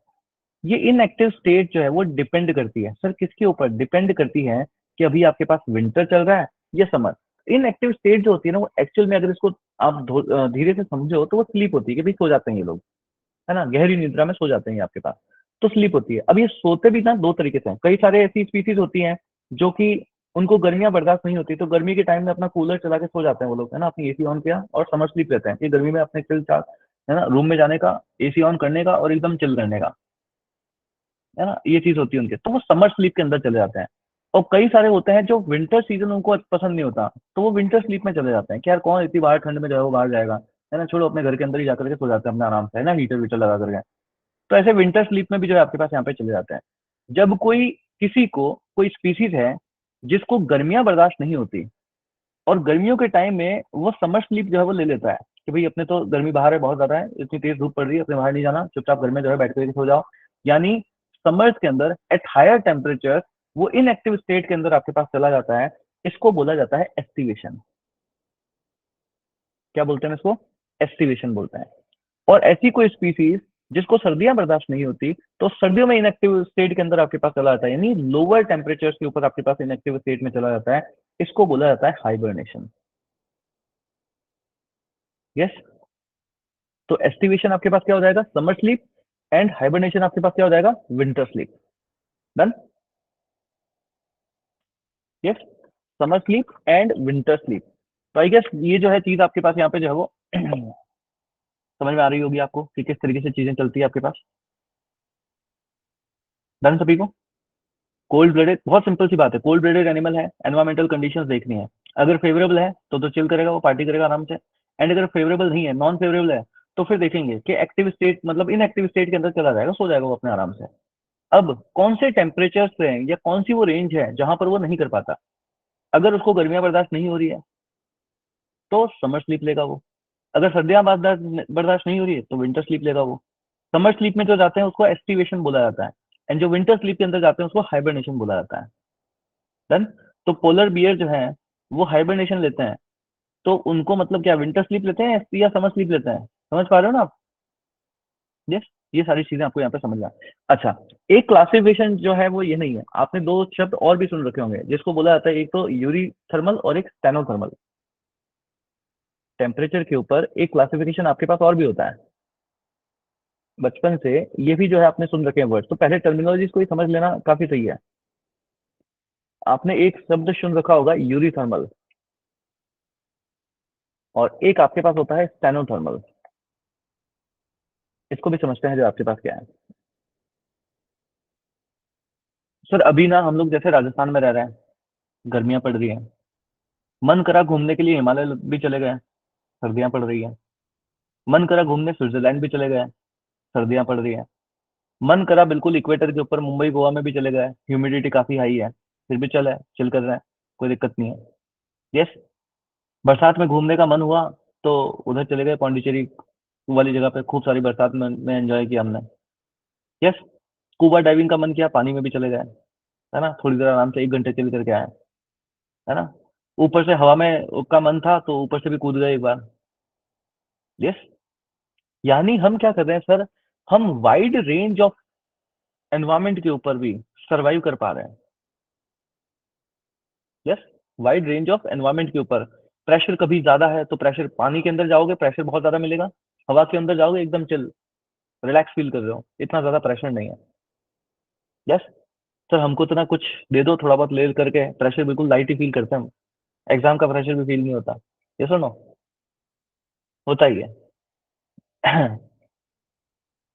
ये इनएक्टिव स्टेट जो है वो डिपेंड करती है, सर किसके ऊपर डिपेंड करती है, कि अभी आपके पास विंटर चल रहा है या समर। इनएक्टिव स्टेट जो होती है ना, वो एक्चुअल में अगर इसको आप धीरे से समझो, तो वो स्लीप होती है, कि भाई सो जाते हैं ये लोग, है ना, गहरी निद्रा में सो जाते हैं ये आपके पास। तो स्लीप होती है। अब ये सोते भी ना दो तरीके से हैं, कई सारे ऐसी स्पीसीज होती हैं जो कि उनको गर्मियां बर्दाश्त नहीं होती, तो गर्मी के टाइम में अपना कूलर चला के सो जाते हैं वो लोग, है ना, अपनी एसी ऑन किया और समर स्लीप रहते हैं, कि गर्मी में अपने चिल चाल, है ना, रूम में जाने का, एसी ऑन करने का और एकदम चिल करने का, है ना, ये चीज होती है उनके, तो वो समर स्लीप के अंदर चले जाते हैं। और कई सारे होते हैं जो विंटर सीजन उनको पसंद नहीं होता, तो वो विंटर स्लीप में चले जाते हैं कि यार कौन इतनी बाहर ठंड में जो है वो बाहर जाएगा, है ना, छोड़ो अपने घर के अंदर ही जाकर के सो जाते हैं अपने आराम से, है ना, हीटर वीटर लगा करके। तो ऐसे विंटर स्लीप में भी जो है आपके पास यहाँ पे चले जाते हैं। जब कोई किसी को कोई स्पीसीज है जिसको गर्मियां बर्दाश्त नहीं होती, और गर्मियों के टाइम में वो समर स्लीप जो है वो ले लेता है कि भाई अपने तो गर्मी बाहर है, बहुत ज्यादा है, इतनी तेज धूप पड़ रही है, अपने बाहर नहीं जाना, चुपचाप घर में जो है बैठ के सो जाओ। यानी समर्स के अंदर एट हायर टेम्परेचर वो इनएक्टिव स्टेट के अंदर आपके पास चला जाता है। इसको बोला जाता है एस्टिवेशन। क्या बोलते हैं इसको? एस्टिवेशन बोलते हैं। और ऐसी कोई स्पीसीज जिसको सर्दियां बर्दाश्त नहीं होती, तो सर्दियों में इनएक्टिव स्टेट के अंदर आपके पास चला जाता है, यानी लोअर टेम्परेचर के ऊपर आपके पास इनएक्टिव स्टेट में चला जाता है। इसको बोला जाता है हाइबरनेशन। यस। तो एस्टिवेशन आपके पास क्या हो जाएगा? Summer sleep. एंड हाइबरनेशन आपके पास क्या हो जाएगा? Winter sleep. Done. Yes. Summer sleep and winter sleep. तो आई गेस ये जो है चीज आपके पास यहाँ पे जो है वो समझ में आ रही होगी आपको कि किस तरीके से चीजें चलती है आपके पास। डन सभी को? कोल्ड ब्लडेड बहुत सिंपल सी बात है, कोल्ड ब्लडेड एनिमल है, एनवायरमेंटल कंडीशंस देखनी है। अगर फेवरेबल है तो चिल करेगा, वो पार्टी करेगा आराम से। एंड अगर फेवरेबल नहीं है, नॉन फेवरेबल है, तो फिर देखेंगे कि एक्टिव स्टेट मतलब इनएक्टिव स्टेट के अंदर चला जाएगा, सो जाएगा वो अपने आराम से। अब कौन से टेम्परेचर्स हैं या कौन सी वो रेंज है जहां पर वो नहीं कर पाता? अगर उसको गर्मियां बर्दाश्त नहीं हो रही है तो समर स्लीप लेगा वो। अगर सर्दियां बर्दाश्त बर्दाश्त नहीं हो रही है तो विंटर स्लीप लेगा वो। समर स्लीप में जो जाते हैं उसको एस्टिवेशन बोला जाता है, एंड जो विंटर स्लीप के अंदर जाते हैं उसको हाइबरनेशन बोला जाता है। डन। तो पोलर बियर जो है वो हाइबरनेशन लेते हैं, तो उनको मतलब क्या विंटर स्लीप लेते हैं या समर स्लीप लेते हैं? समझ पा रहे हो ना आप? यस। ये सारी चीजें आपको यहाँ पे समझना है। अच्छा, एक क्लासिफिकेशन जो है वो ये नहीं है, आपने दो शब्द और भी सुन रखे होंगे जिसको बोला जाता है, एक तो यूरी थर्मल और एक स्टेनोथर्मल। टेम्परेचर के ऊपर एक क्लासिफिकेशन आपके पास और भी होता है बचपन से। ये भी जो है आपने सुन रखे हैं वर्ड, तो पहले टर्मिनोलॉजी को ही समझ लेना काफी सही है। आपने एक शब्द सुन रखा होगा यूरी थर्मल, और एक आपके पास होता है स्टेनोथर्मल। इसको भी समझते हैं जो आपके पास क्या है। सर अभी ना हम लोग जैसे राजस्थान में रह रहे हैं, गर्मियां पड़ रही हैं, मन करा घूमने के लिए हिमालय भी चले गए, सर्दियां पड़ रही है। मन करा घूमने स्विट्जरलैंड भी चले गए, सर्दियां पड़ रही है। मन करा बिल्कुल इक्वेटर के ऊपर मुंबई गोवा में भी चले गए, ह्यूमिडिटी काफी हाई है, फिर भी चले, चिल कर रहे हैं, कोई दिक्कत नहीं है। यस। बरसात में घूमने का मन हुआ तो उधर चले गए, पौंडीचेरी वाली जगह पे खूब सारी बरसात में एंजॉय किया हमने। यस। स्कूबा डाइविंग का मन किया, पानी में भी चले गए, है ना, थोड़ी देर आराम से 1 घंटे चिल करके आए, है ना। ऊपर से हवा में का मन था तो ऊपर से भी कूद गए एक बार। यस। यानी हम क्या कर रहे हैं सर, हम वाइड रेंज ऑफ एनवायरमेंट के ऊपर भी सरवाइव कर पा रहे हैं। Yes. Wide range of environment के ऊपर। प्रेशर कभी ज्यादा है तो प्रेशर, पानी के अंदर जाओगे प्रेशर बहुत ज्यादा मिलेगा, हवा के अंदर जाओगे एकदम चिल, रिलैक्स फील कर रहे हो, इतना ज्यादा प्रेशर नहीं है। यस। सर हमको इतना कुछ दे दो, थोड़ा बहुत ले करके प्रेशर बिल्कुल लाइट ही फील करते हैं हम, एग्जाम का प्रेशर भी फील नहीं होता। ये सुनो, होता ही है।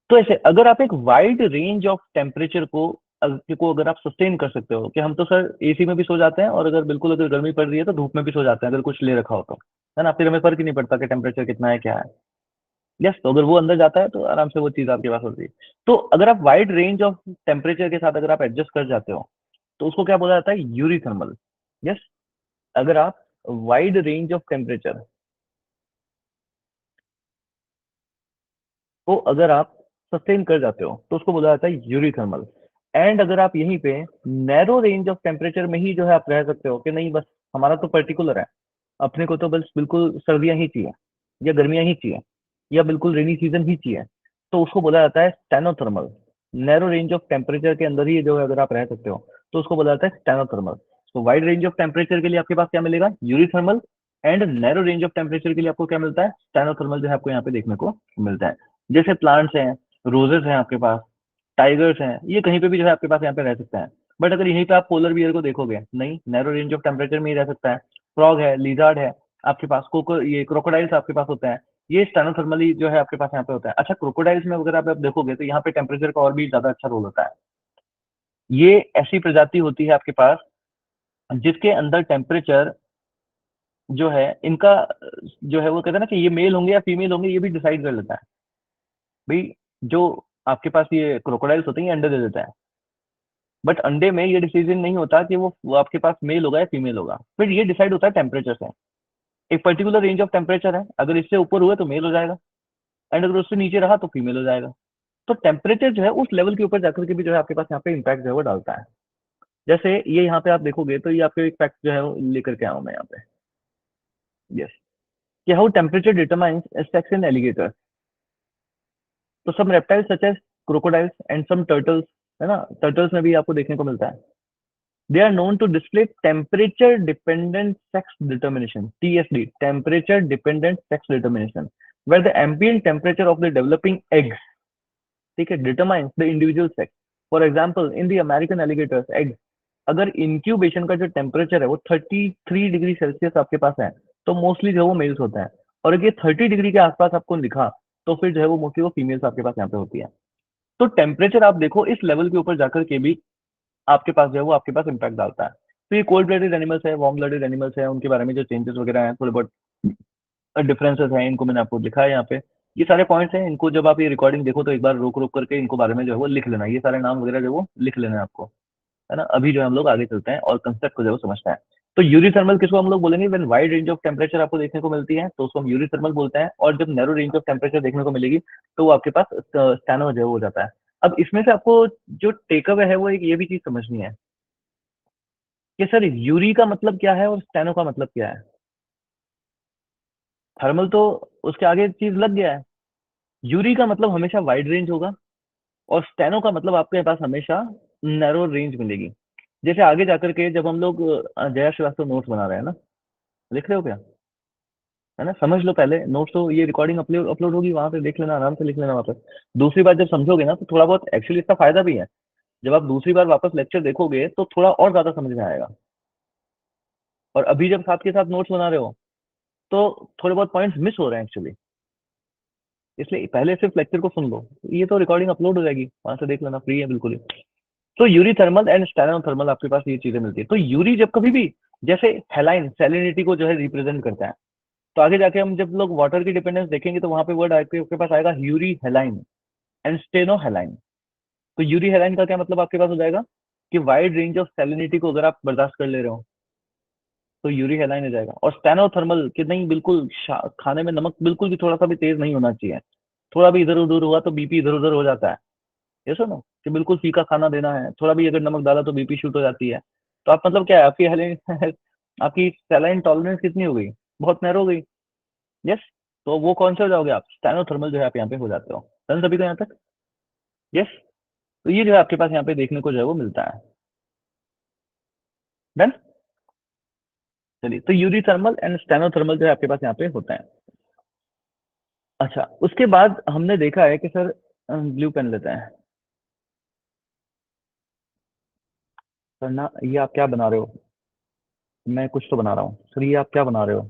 तो ऐसे अगर आप एक वाइड रेंज ऑफ टेम्परेचर को अगर आप सस्टेन कर सकते हो, कि हम तो सर एसी में भी सो जाते हैं, और अगर बिल्कुल अगर गर्मी पड़ रही है तो धूप में भी सो जाते हैं अगर कुछ ले रखा हो तो, है ना, फिर हमें फर्क ही नहीं पड़ता कि टेम्परेचर कितना है क्या है। यस। तो अगर वो अंदर जाता है तो आराम से वो चीज आपके पास होती है। तो अगर आप वाइड रेंज ऑफ टेम्परेचर के साथ अगर आप एडजस्ट कर जाते हो तो उसको क्या बोला जाता है? Yuri thermal. यस। अगर आप वाइड रेंज ऑफ टेम्परेचर को अगर आप सस्टेन कर जाते हो तो उसको बोला जाता है यूरी थर्मल। एंड अगर आप यहीं पे नैरो रेंज ऑफ टेम्परेचर में ही जो है आप रह सकते हो कि नहीं बस हमारा तो पर्टिकुलर है, अपने को तो बस बिल्कुल सर्दियां ही चाहिए या गर्मियां ही चाहिए या बिल्कुल रेनी सीजन ही चाहिए, तो उसको बोला जाता है stenothermal. Narrow range of temperature के अंदर ही जो है अगर आप रह सकते हो तो उसको बोला जाता है स्टेनोथर्मल। तो वाइड रेंज ऑफ टेम्परेचर के लिए आपके पास क्या मिलेगा? Yuri thermal. And narrow range of temperature के लिए आपको क्या मिलता है? स्टेनोथर्मल जो है आपको यहाँ पे देखने को मिलता है। जैसे प्लांट्स हैं, रोजेस हैं आपके पास, टाइगर्स हैं, ये कहीं पे भी जो है आपके पास यहाँ पे रह सकता है। बट अगर यहीं पे आप पोलर बियर को देखोगे, नहीं, नैरो रेंज ऑफ टेम्परेचर में ही रह सकता है। फ्रॉग है, लिजार्ड है आपके पास, कोको ये क्रोकोडाइल्स आपके पास होता है, ये स्टेनोथर्मली जो है आपके पास यहाँ पे होता है। अच्छा, क्रोकोडाइल्स में अगर आप देखोगे तो यहाँ पे टेम्परेचर का और भी ज्यादा अच्छा रोल होता है। ये ऐसी प्रजाति होती है आपके पास जिसके अंदर टेम्परेचर जो है इनका जो है वो कहते हैं ना कि ये मेल होंगे या फीमेल होंगे, ये भी डिसाइड कर लेता है। भाई जो आपके पास ये क्रोकोडाइल्स होते हैं ये अंडे दे देते हैं, बट अंडे में ये डिसीजन नहीं होता कि वो आपके पास मेल होगा या फीमेल होगा, फिर ये डिसाइड होता है टेम्परेचर से। एक पर्टिकुलर रेंज ऑफ टेम्परेचर है, अगर इससे ऊपर हुआ तो मेल हो जाएगा, एंड अगर उससे नीचे रहा तो फीमेल हो जाएगा। तो टेम्परेचर जो है उस लेवल के ऊपर जाकर के भी जो है आपके पास यहाँ पे इम्पैक्ट जो है वो डालता है। जैसे ये यहाँ पे आप देखोगे तो ये आपके एक फैक्ट जो है वो लेकर के आऊँ मैं यहाँ पे। यस, कि how temperature determines sex in alligator. तो some reptiles such as crocodiles and some turtles, है ना, टर्टल्स में भी आपको देखने को मिलता है, they are known to display temperature dependent sex determination, TSD, temperature dependent sex determination, where the ambient temperature of the developing eggs, ठीक है, determines the individual sex. For example, in the American alligators eggs, अगर incubation का जो temperature है वो 33 degree Celsius आपके पास है, तो मोस्टली जो है वो मेल्स होता है। और अगर ये 30 डिग्री के आसपास आपको दिखा, तो फिर जो है वो मोस्टली वो फीमेल्स आपके पास यहाँ पे होती है। तो टेम्परेचर आप देखो इस लेवल के ऊपर जाकर के भी आपके पास जो है वो आपके पास इम्पैक्ट डालता है। तो ये कोल्ड ब्लडेड एनिमल्स है, वार्म ब्लडेड एनिमल्स है, उनके बारे में जो चेंजेस वगैरह हैं, थोड़े बहुत डिफरेंसेस हैं, इनको मैंने आपको लिखा है यहाँ पे। ये सारे पॉइंट्स हैं, इनको जब आप ये रिकॉर्डिंग देखो तो एक बार रोक रोक करके इनको बारे में जो है वो लिख लेना, ये सारे नाम वगैरह जो है वो लिख लेना है आपको, है ना। अभी जो है हम लोग आगे चलते हैं और कंसेप्ट को जो है वो समझते हैं। तो यूरी किसको हम लोग बोलेंगे, when wide range of temperature आपको देखने को मिलती है तो उसको हम यूरी बोलते हैं, और जब नैरो रेंज ऑफ टेम्परेचर देखने को मिलेगी तो वो आपके पास स्टैनो जो है वो हो जाता है। अब इसमें से आपको जो टेक अवे है वो एक ये भी चीज समझनी है कि सर यूरी का मतलब क्या है और स्टेनो का मतलब क्या है। थर्मल तो उसके आगे चीज लग गया है। यूरी का मतलब हमेशा वाइड रेंज होगा, और स्टेनो का मतलब आपके पास हमेशा नैरो रेंज मिलेगी। जैसे आगे जाकर के जब हम लोग जया श्रीवास्तव नोट्स बना रहे हैं ना, लिख रहे हो क्या, है ना, समझ लो पहले नोट्स, तो ये रिकॉर्डिंग अपलोड अपलोड होगी, वहां पे देख लेना, आराम से लिख लेना वहां पर। दूसरी बार जब समझोगे ना तो थोड़ा बहुत एक्चुअली इसका फायदा भी है, जब आप दूसरी बार वापस लेक्चर देखोगे तो थोड़ा और ज्यादा समझ में आएगा। और अभी जब साथ के साथ नोट्स बना रहे हो तो थोड़े बहुत पॉइंट्स मिस हो रहे हैं एक्चुअली, इसलिए पहले सिर्फ लेक्चर को सुन लो, ये तो रिकॉर्डिंग अपलोड हो जाएगी, वहां से देख लेना, फ्री है बिल्कुल ही। तो Yuri thermal and steno thermal आपके पास ये चीजें मिलती है। तो यूरी जब कभी भी जैसे हेलाइन सैलिनिटी को जो है रिप्रेजेंट करता है, तो आगे जाके हम जब लोग वाटर की डिपेंडेंस देखेंगे तो वहां पे वर्ड आपके पास आएगा यूरी हेलाइन एंड स्टेनो हेलाइन। तो यूरी हेलाइन का क्या मतलब आपके पास हो जाएगा कि वाइड रेंज ऑफ सैलिनिटी को अगर आप बर्दाश्त कर ले रहे हो तो यूरी हेलाइन हो जाएगा। और स्टेनो थर्मल कि नहीं, बिल्कुल खाने में नमक बिल्कुल भी थोड़ा सा भी तेज नहीं होना चाहिए, थोड़ा भी इधर उधर हुआ तो बीपी इधर उधर हो जाता है। ये सुनो कि बिल्कुल फीका खाना देना है, थोड़ा भी अगर नमक डाला तो बीपी शूट हो जाती है। तो आप मतलब क्या है, आपकी हेलेन आपकी सैलाइन टॉलरेंस कितनी हो गई, बहुत नैरो हो गई। यस, तो वो कौन से हो जाओगे आप, स्टेनोथर्मल जो है आप यहाँ पे हो जाते हो। डन सभी को यहाँ तक। यस, तो ये जो है आपके पास यहाँ पे देखने को जो है वो मिलता है। डन, चलिए, तो यूरी थर्मल एंड स्टेनोथर्मल जो है आपके पास यहाँ पे होता है। अच्छा, उसके बाद हमने देखा है कि सर ब्लू पेन लेते हैं। सर ना, ये आप क्या बना रहे हो, मैं कुछ तो बना रहा हूँ सर, ये आप क्या बना रहे हो,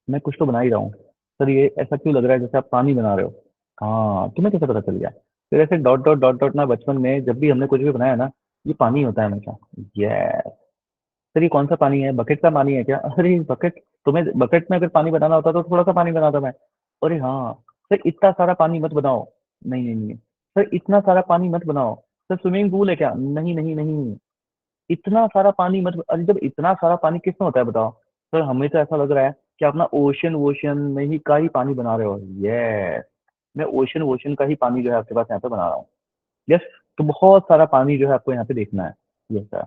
मैं कुछ तो बना ही रहा हूँ सर, ये ऐसा क्यों लग रहा है जैसे आप पानी बना रहे हो। हाँ, तुम्हें कैसे पता चल गया। फिर ऐसे डॉट डॉट डॉट डॉट ना, बचपन में जब भी हमने कुछ भी बनाया ना, ये पानी होता है हमेशा। ये सर ये कौन सा पानी है, बकेट का पानी है क्या, अरे बकेट, तुम्हें बकेट में अगर पानी बनाना होता तो थोड़ा सा पानी बनाता मैं। अरे हाँ, सर इतना सारा पानी मत बनाओ, नहीं नहीं नहीं, सर इतना सारा पानी मत बनाओ, सर स्विमिंग पूल है क्या, नहीं नहीं नहीं, इतना सारा पानी मत, अरे जब इतना सारा पानी किसमें होता है बताओ। सर हमें तो ऐसा लग रहा है कि अपना ओशन वोशन में ही का ही पानी बना रहे हो। ये मैं ओशन वोशन का ही पानी जो है आपके पास यहाँ पे बना रहा हूँ। यस, तो बहुत सारा पानी जो है आपको यहाँ पे देखना है। यस सर,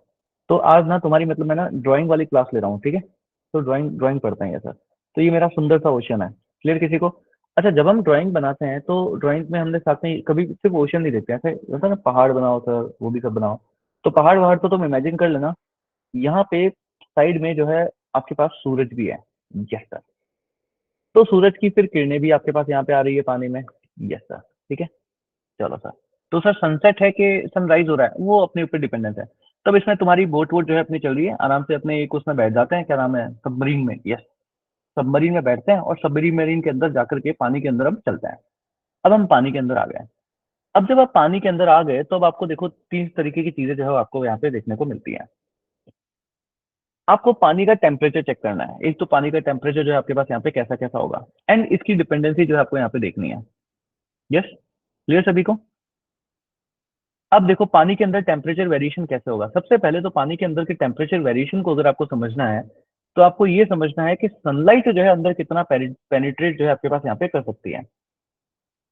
तो आज ना तुम्हारी मतलब मैं ना ड्राइंग वाली क्लास ले रहा हूँ, ठीक है, तो ड्राइंग ड्राइंग पढ़ते हैं ये सर। तो ये मेरा सुंदर सा ओशन है, क्लियर किसी को। अच्छा, जब हम ड्राइंग बनाते हैं तो ड्राइंग में हमने साथ में कभी सिर्फ ओशन नहीं देखते हैं, ऐसे होता है ना, पहाड़ बनाओ सर, वो भी सब बनाओ। तो पहाड़ वहाड़ तो तुम इमेजिन कर लेना, यहाँ पे साइड में जो है आपके पास सूरज भी है। यस सर, तो सूरज की फिर किरणें भी आपके पास यहाँ पे आ रही है पानी में। यस सर, ठीक है, चलो सर। तो सर सनसेट है कि सनराइज हो रहा है, वो अपने ऊपर डिपेंडेंस है। तब इसमें तुम्हारी बोट वोट जो है अपनी चल रही है, आराम से अपने एक उसमें बैठ जाते हैं, क्या नाम है, सबमरीन में। यस, सबमरीन में बैठते हैं और सबमरीन के अंदर जाकर के पानी के अंदर हम चलते हैं। अब हम पानी के अंदर आ गए। अब जब आप पानी के अंदर आ गए तो अब आपको देखो तीन तरीके की चीजें जो है आपको यहाँ पे देखने को मिलती हैं। आपको पानी का टेम्परेचर चेक करना है, एक तो पानी का टेम्परेचर जो है आपके पास यहाँ पे कैसा कैसा होगा, एंड इसकी डिपेंडेंसी जो है आपको यहाँ पे देखनी है। यस, क्लियर सभी को। अब देखो पानी के अंदर टेम्परेचर वेरिएशन कैसे होगा। सबसे पहले तो पानी के अंदर के टेम्परेचर वेरिएशन को अगर आपको समझना है तो आपको ये समझना है कि सनलाइट जो है अंदर कितना पेनिट्रेट जो है आपके पास यहाँ पे कर सकती है।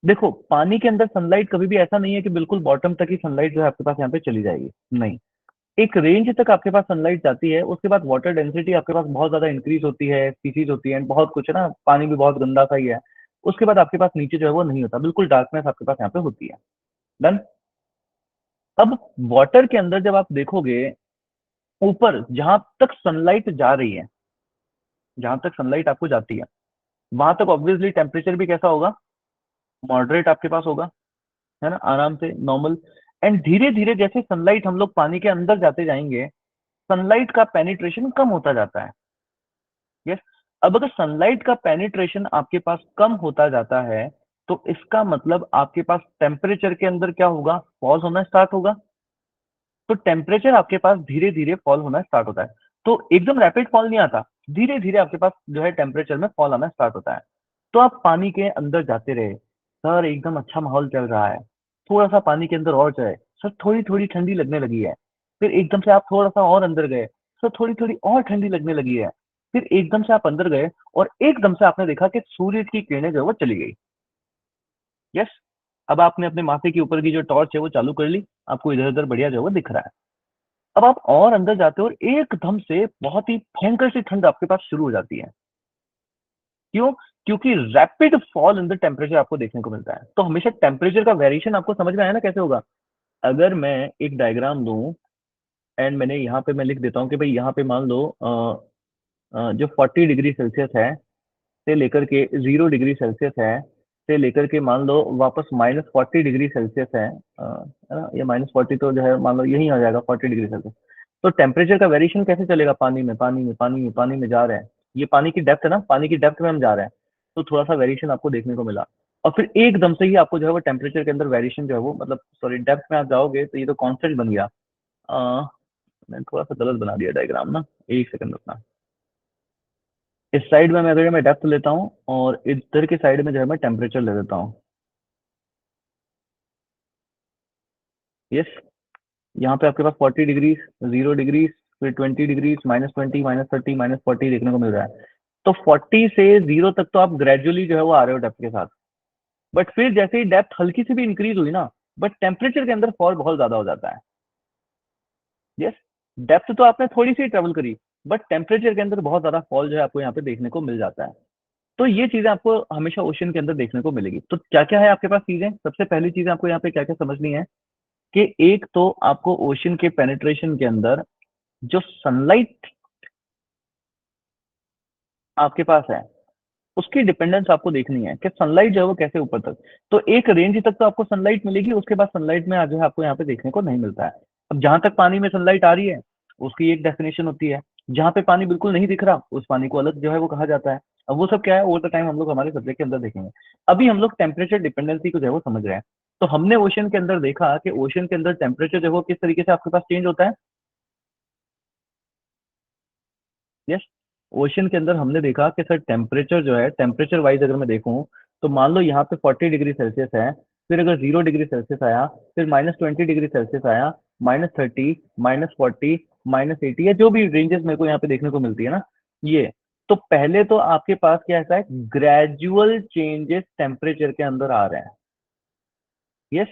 देखो पानी के अंदर सनलाइट कभी भी ऐसा नहीं है कि बिल्कुल बॉटम तक ही सनलाइट जो है आपके पास यहाँ पे चली जाएगी, नहीं। एक रेंज तक आपके पास सनलाइट जाती है, उसके बाद वाटर डेंसिटी आपके पास बहुत ज्यादा इंक्रीज होती है, स्पीसीज होती है, बहुत कुछ है ना, पानी भी बहुत गंदा सा ही है। उसके बाद आपके पास नीचे जो है वो नहीं होता, बिल्कुल डार्कनेस आपके पास यहाँ पे होती है। डन। अब वाटर के अंदर जब आप देखोगे, ऊपर जहां तक सनलाइट जा रही है, जहां तक सनलाइट आपको जाती है, वहां तक ऑब्वियसली टेम्परेचर भी कैसा होगा, मॉडरेट आपके पास होगा, है ना, आराम से नॉर्मल। एंड धीरे धीरे जैसे सनलाइट हम लोग पानी के अंदर जाते जाएंगे, सनलाइट का पेनिट्रेशन कम होता जाता है। यस। अब अगर सनलाइट का पेनिट्रेशन आपके पास कम होता जाता है, तो इसका मतलब आपके पास टेम्परेचर के अंदर क्या होगा, फॉल होना स्टार्ट होगा। तो टेम्परेचर आपके पास धीरे धीरे फॉल होना स्टार्ट होता है। तो एकदम रैपिड फॉल नहीं आता, धीरे धीरे आपके पास जो है टेम्परेचर में फॉल आना स्टार्ट होता है। तो आप पानी के अंदर जाते रहे, सर एकदम अच्छा माहौल चल रहा है, थोड़ा सा पानी के अंदर और जाए, सर थोड़ी थोड़ी ठंडी लगने लगी है। फिर एकदम से आप थोड़ा सा और अंदर गए, सर थोड़ी थोड़ी और ठंडी लगने लगी है। फिर एकदम से आप अंदर गए और एकदम से आपने देखा कि सूर्य की किरणें जो है वो चली गई। यस। अब आपने अपने माथे के ऊपर की जो टॉर्च है वो चालू कर ली, आपको इधर उधर बढ़िया जो है वो दिख रहा है। अब आप और अंदर जाते हो और एकदम से बहुत ही भयंकर सी ठंड आपके पास शुरू हो जाती है। क्यों? क्योंकि rapid fall in the temperature आपको देखने को मिलता है। तो हमेशा टेम्परेचर का वेरिएशन आपको समझ में आया ना कैसे होगा। अगर मैं एक डायग्राम दूं एंड मैंने यहाँ पे मैं लिख देता हूँ कि भाई यहाँ पे मान लो जो 40 डिग्री सेल्सियस है से लेकर के 0 डिग्री सेल्सियस से लेकर के मान लो वापस -40 डिग्री सेल्सियस है ना, ये -40 तो जो है मान लो यही आ जाएगा 40 डिग्री सेल्सियस। तो टेम्परेचर का वेरिएशन कैसे चलेगा, पानी में पानी में पानी में पानी में जा रहे हैं, ये पानी की डेप्थ है ना, पानी की डेप्थ में हम जा रहे हैं। तो थोड़ा सा वेरिएशन आपको देखने को मिला, और फिर एकदम से ही आपको जो है वो टेम्परेचर के अंदर वेरिएशन जो है वो, मतलब सॉरी डेप्थ में आप जाओगे तो ये तो कॉन्स्टेंट बन गया। अ, मैंने थोड़ा सा गलत बना दिया डायग्राम ना, एक सेकंड रुकना। इस साइड में मैं अगर मैं डेप्थ लेता हूँ और इधर की साइड में जो है मैं टेम्परेचर ले लेता हूँ। यस। यहाँ पे आपके पास 40 डिग्री, 0 डिग्री, फिर 20 डिग्री, -20, -30, -40 देखने को मिल रहा है। तो 40 से 0 तक तो आप ग्रेजुअली जो है वो आ रहे हो डेप्थ के साथ। बट फिर जैसे ही डेप्थ हल्की सी भी इंक्रीज हुई ना, बट टेम्परेचर के अंदर फॉल बहुत ज्यादा हो जाता है। यस। डेप्थ तो आपने थोड़ी सी ट्रेवल करी, बट टेम्परेचर के अंदर बहुत ज्यादा फॉल जो है आपको यहाँ पे देखने को मिल जाता है। तो ये चीजें आपको हमेशा ओशन के अंदर देखने को मिलेगी। तो क्या क्या है आपके पास चीजें, सबसे पहली चीज आपको यहाँ पे क्या क्या समझनी है कि एक तो आपको ओशन के पेनिट्रेशन के अंदर जो सनलाइट आपके पास है, उसकी डिपेंडेंस आपको देखनी है कि सनलाइट जो है वो कैसे ऊपर तक। तो एक रेंज तक तो आपको सनलाइट मिलेगी, उसके बाद सनलाइट में जो है आपको यहाँ पे देखने को नहीं मिलता है। अब जहां तक पानी में सनलाइट आ रही है, उसकी एक डेफिनेशन होती है। जहां पे पानी बिल्कुल नहीं दिख रहा, उस पानी को अलग जो है वो कहा जाता है। अब वो सब क्या है, ओवर द टाइम हम लोग हमारे सब्जेक्ट के अंदर देखेंगे। अभी हम लोग टेम्परेचर डिपेंडेंसी को जो है वो समझ रहे हैं। तो हमने ओशन के अंदर देखा कि ओशन के अंदर टेम्परेचर जो है वो किस तरीके से आपके पास चेंज होता है। यस। ओशन के अंदर हमने देखा कि सर टेम्परेचर जो है, टेम्परेचर वाइज अगर मैं देखूं, तो मान लो यहाँ पे 40 डिग्री सेल्सियस है, फिर अगर 0 डिग्री सेल्सियस आया, फिर -20 डिग्री सेल्सियस आया, -30, -40, -80, या जो भी रेंजेस मेरे को यहाँ पे देखने को मिलती है ना, ये। तो पहले तो आपके पास क्या ऐसा है, ग्रेजुअल चेंजेस टेम्परेचर के अंदर आ रहे हैं। यस।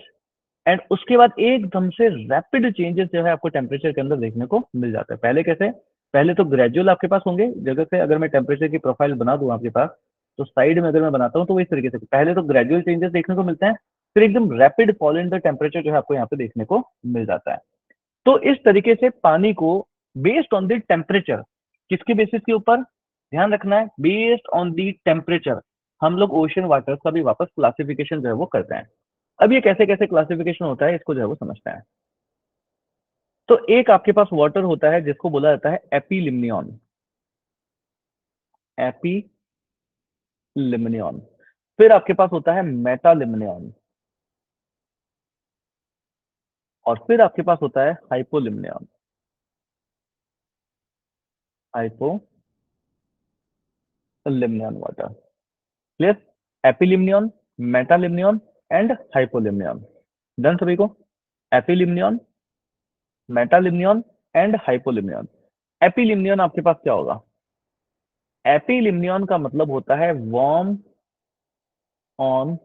एंड उसके बाद एकदम से रैपिड चेंजेस जो है आपको टेम्परेचर के अंदर देखने को मिल जाता है। पहले कैसे, पहले तो ग्रेजुअल आपके पास होंगे, जगह से अगर मैं टेम्परेचर की प्रोफाइल बना दूं आपके पास, तो साइड में अगर मैं बनाता हूँ तो वो इस तरीके से पहले तो ग्रेजुअल चेंजेस देखने को मिलते हैं, फिर एकदम rapid fall in the temperature जो है आपको यहाँ पे देखने को मिल जाता है। तो इस तरीके से पानी को बेस्ड ऑन द टेम्परेचर, किसके बेसिस के ऊपर ध्यान रखना है, बेस्ड ऑन द टेम्परेचर हम लोग ओशन वाटर का भी वापस क्लासिफिकेशन जो है वो करते हैं। अब ये कैसे कैसे क्लासिफिकेशन होता है इसको जो है वो समझते हैं। तो एक आपके पास वाटर होता है जिसको बोला जाता है एपीलिम्नियन। एपीलिम्नियन। फिर आपके पास होता है मेटालिम्नियन, और फिर आपके पास होता है हाइपोलिम्नियन। हाइपोलिम्नियन वाटर। क्लियर। एपीलिम्नियन, मेटालिम्नियन एंड हाइपोलिम्नियन। डन सभी को। एपिलिम्नियन, मेटालिम्नियन एंड हाइपोलिम्नियन। एपिलिम्नियन आपके पास क्या होगा? एपिलिम्नियन का मतलब होता है वार्म ऑन